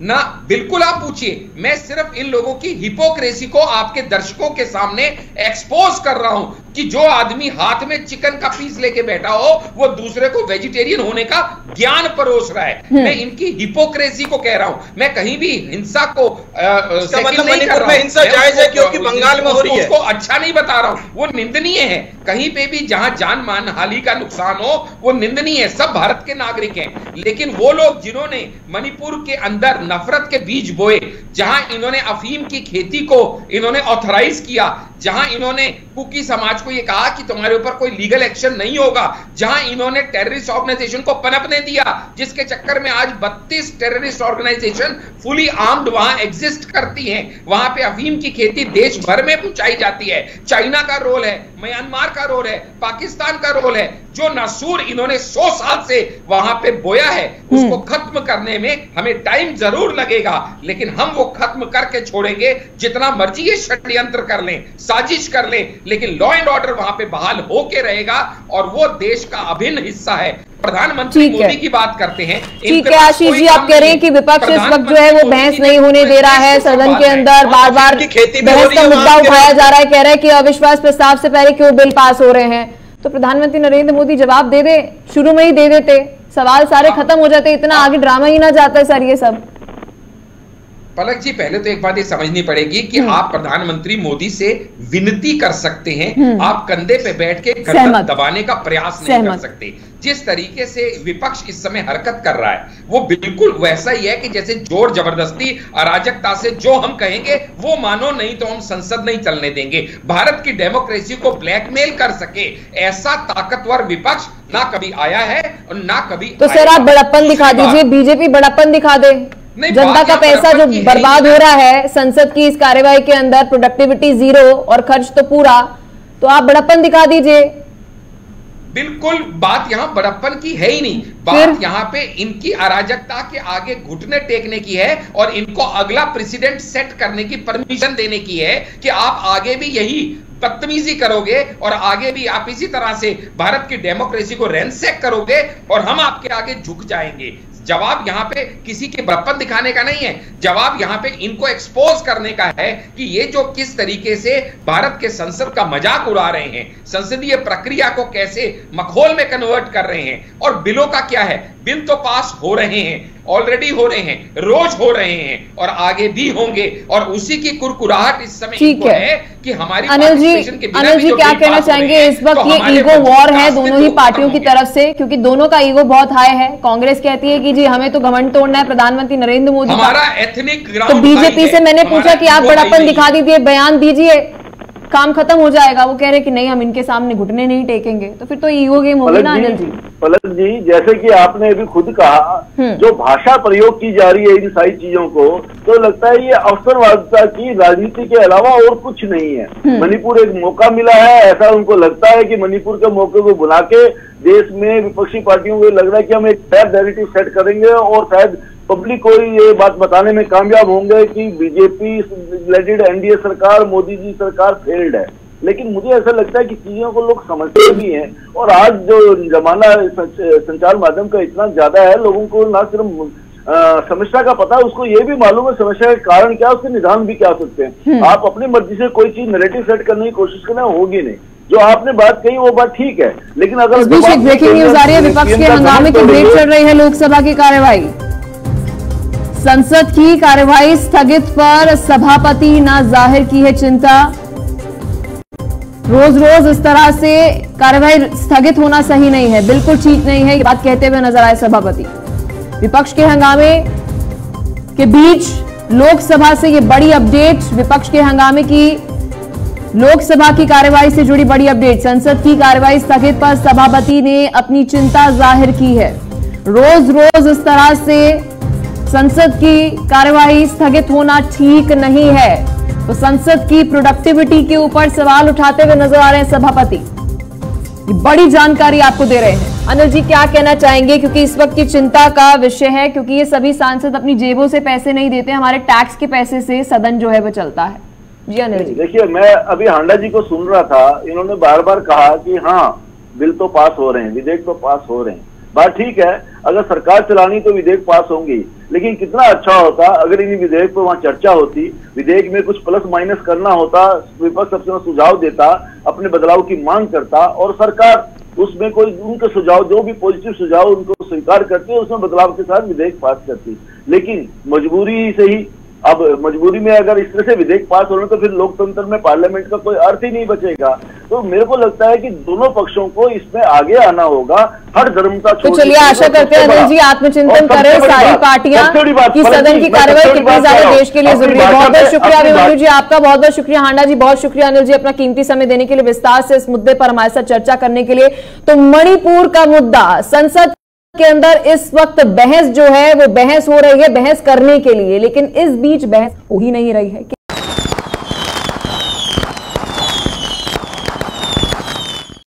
ना? बिल्कुल आप पूछिए। मैं सिर्फ इन लोगों की हिपोक्रेसी को आपके दर्शकों के सामने एक्सपोज कर रहा हूं कि जो आदमी हाथ में चिकन का पीस लेके बैठा हो वो दूसरे को वेजिटेरियन होने का ज्ञान परोस रहा है। मैं इनकी हिपोक्रेसी को कह रहा हूं। मैं कहीं भी हिंसा को मणिपुर में हिंसा जायज है क्योंकि बंगाल में हो रही है, उसको अच्छा नहीं बता रहा हूं। वो निंदनीय है। कहीं पे भी जहां जान मान हानि का नुकसान हो वो निंदनीय है। सब भारत के नागरिक हैं। लेकिन वो लोग जिन्होंने मणिपुर के अंदर नफरत के बीज बोए, जहां इन्होंने अफीम की खेती को इन्होंने ऑथराइज किया, जहां इन्होंने कुकी समाज को यह कहा कि तुम्हारे ऊपर कोई लीगल एक्शन नहीं होगा, जहां इन्होंने टेररिस्ट ऑर्गेनाइजेशन को पनपने दिया, जिसके चक्कर में आज 32 टेररिस्ट ऑर्गेनाइजेशन फुली आर्म्ड वहां एग्जिस्ट करती हैं। वहां पे अफीम की खेती देश भर में पहुंचाई जाती है। चाइना का रोल है, म्यांमार का रोल है, पाकिस्तान का रोल है। जो नासूर इन्होंने 100 साल से वहां पे बोया है उसको खत्म करने में हमें टाइम जरूर लगेगा, लेकिन हम वो खत्म करके छोड़ेंगे। जितना मर्जी ये षड्यंत्र कर लें, साजिश कर लें, लेकिन लॉ एंड ऑर्डर वहां पे बहाल होके रहेगा और वो देश का अभिन्न हिस्सा है। प्रधानमंत्री मोदी की बात करते हैं। ठीक है आशीष जी, आप कह रहे हैं कि विपक्ष इस वक्त जो है वो बहस नहीं होने दे रहा है सदन के अंदर, बार बार बहस का मुद्दा उठाया जा रहा है, कह रहे हैं कि अविश्वास प्रस्ताव से पहले क्यों बिल पास हो रहे हैं। तो प्रधानमंत्री नरेंद्र मोदी जवाब दे दे, शुरू में ही दे देते, सवाल सारे खत्म हो जाते, इतना आगे ड्रामा ही ना जाता है सर ये सब। पलक जी, पहले तो एक बात ये समझनी पड़ेगी कि आप प्रधानमंत्री मोदी से विनती कर सकते हैं, आप कंधे पे बैठ के गर्दन दबाने का प्रयास नहीं कर सकते। जिस तरीके से विपक्ष इस समय हरकत कर रहा है वो बिल्कुल वैसा ही है कि जैसे जोर जबरदस्ती अराजकता से जो हम कहेंगे वो मानो, नहीं तो हम संसद नहीं चलने देंगे। भारत की डेमोक्रेसी को ब्लैकमेल कर सके ऐसा ताकतवर विपक्ष ना कभी आया है और ना कभी। तो सर आप बड़प्पन दिखा दीजिए, बीजेपी बड़प्पन दिखा दे। जनता का पैसा जो बर्बाद हो रहा है संसद की इस कार्यवाही के अंदर, प्रोडक्टिविटी जीरो और खर्च तो पूरा, तो आप बड़प्पन दिखा दीजिए। बिल्कुल, बात यहां बड़प्पन की है ही नहीं, बात यहां पे इनकी अराजकता के आगे घुटने टेकने की है और इनको अगला प्रेसिडेंट सेट करने की परमिशन देने की है कि आप आगे भी यही बदतमीजी करोगे और आगे भी आप इसी तरह से भारत की डेमोक्रेसी को रैंसैक करोगे और हम आपके आगे झुक जाएंगे। जवाब यहां पे किसी के बड़प्पन दिखाने का नहीं है, जवाब यहां पे इनको एक्सपोज करने का है कि ये जो किस तरीके से भारत के संसद का मजाक उड़ा रहे हैं, संसदीय प्रक्रिया को कैसे मखौल में कन्वर्ट कर रहे हैं। और बिलों का क्या है, बिल तो पास हो रहे हैं, ऑलरेडी हो रहे हैं, रोज हो रहे हैं और आगे भी होंगे और उसी की कुरकुराहट इस समय इनको है कि हमारी अनिल जी क्या कहना चाहेंगे इस वक्त? ये ईगो वॉर है दोनों ही पार्टियों की तरफ से, क्योंकि दोनों का ईगो बहुत हाई है। कांग्रेस कहती है कि जी हमें तो घमंड तोड़ना है प्रधानमंत्री नरेंद्र मोदी हमारा एथनिक, तो बीजेपी से मैंने पूछा कि आप बड़प्पन दिखा दीजिए, बयान दीजिए, काम खत्म हो जाएगा। वो कह रहे कि नहीं हम इनके सामने घुटने नहीं टेकेंगे, तो फिर तो ईगो गेम होगी ना अनिल जी। पलक जी, जैसे कि आपने अभी खुद कहा, जो भाषा प्रयोग की जा रही है इन सारी चीजों को, तो लगता है ये अवसरवादिता की राजनीति के अलावा और कुछ नहीं है। मणिपुर एक मौका मिला है, ऐसा उनको लगता है कि मणिपुर के मौके को बुला के देश में विपक्षी पार्टियों को लग रहा है कि हम एक फेयर नैरेटिव सेट करेंगे और शायद पब्लिक को ये बात बताने में कामयाब होंगे कि बीजेपी लेडेड एनडीए सरकार, मोदी जी सरकार फेल्ड है। लेकिन मुझे ऐसा लगता है कि चीजों को लोग समझते भी हैं और आज जो जमाना संचार माध्यम का इतना ज्यादा है, लोगों को ना सिर्फ समस्या का पता है, उसको ये भी मालूम है समस्या का कारण क्या है, उसके निदान भी क्या हो सकते हैं। आप अपनी मर्जी से कोई चीज नैरेटिव सेट करने की कोशिश करना होगी नहीं। जो आपने बात कही वो बात ठीक है, लेकिन अगर ब्रेकिंग न्यूज आ रही है, विपक्ष के हंगामे की ब्रेक चल रही है लोकसभा की कार्यवाही। संसद की कार्यवाही स्थगित पर सभापति ने जाहिर की है चिंता। रोज रोज इस तरह से कार्यवाही स्थगित होना सही नहीं है, बिल्कुल ठीक नहीं है, ये बात कहते हुए नजर आए सभापति। विपक्ष के हंगामे के बीच लोकसभा से ये बड़ी अपडेट, विपक्ष के हंगामे की लोकसभा की कार्यवाही से जुड़ी बड़ी अपडेट। संसद की कार्यवाही स्थगित पर सभापति ने अपनी चिंता जाहिर की है। रोज रोज इस तरह से संसद की कार्यवाही स्थगित होना ठीक नहीं है, तो संसद की प्रोडक्टिविटी के ऊपर सवाल उठाते हुए नजर आ रहे हैं सभापति। ये बड़ी जानकारी आपको दे रहे हैं। अनिल जी क्या कहना चाहेंगे, क्योंकि इस वक्त की चिंता का विषय है, क्योंकि ये सभी सांसद अपनी जेबों से पैसे नहीं देते, हमारे टैक्स के पैसे से सदन जो है वो चलता है। जी अनिल जी। देखिए, मैं अभी हांडा जी को सुन रहा था, इन्होंने बार बार कहा कि हाँ बिल तो पास हो रहे हैं, विधेयक तो पास हो रहे हैं। बात ठीक है, अगर सरकार चलानी तो विधेयक पास होंगे, लेकिन कितना अच्छा होता अगर इन विधेयक पर वहां चर्चा होती, विधेयक में कुछ प्लस माइनस करना होता, विपक्ष सबसे सुझाव देता, अपने बदलाव की मांग करता और सरकार उसमें कोई उनके सुझाव, जो भी पॉजिटिव सुझाव उनको स्वीकार करती है, उसमें बदलाव के साथ विधेयक पास करती। लेकिन मजबूरी से ही, अब मजबूरी में अगर इस तरह से विधेयक पास हो रहे तो फिर लोकतंत्र में पार्लियामेंट का कोई अर्थ ही नहीं बचेगा। तो मेरे को लगता है कि दोनों पक्षों को इसमें आगे आना होगा, हर धर्मता छोड़। तो चलिए आशा करते हैं अनिल जी आत्मचिंतन करें सारी पार्टियां कि सदन की कार्यवाही कितनी ज्यादा देश के लिए जरूरी है। बहुत बहुत शुक्रिया अभिमन्यु जी आपका, बहुत बहुत शुक्रिया हांडा जी, बहुत शुक्रिया अनिल जी अपना कीमती समय देने के लिए, विस्तार से इस मुद्दे पर हमारे साथ चर्चा करने के लिए। तो मणिपुर का मुद्दा संसद के अंदर इस वक्त बहस जो है वो बहस हो रही है, बहस करने के लिए, लेकिन इस बीच बहस हो ही नहीं रही है।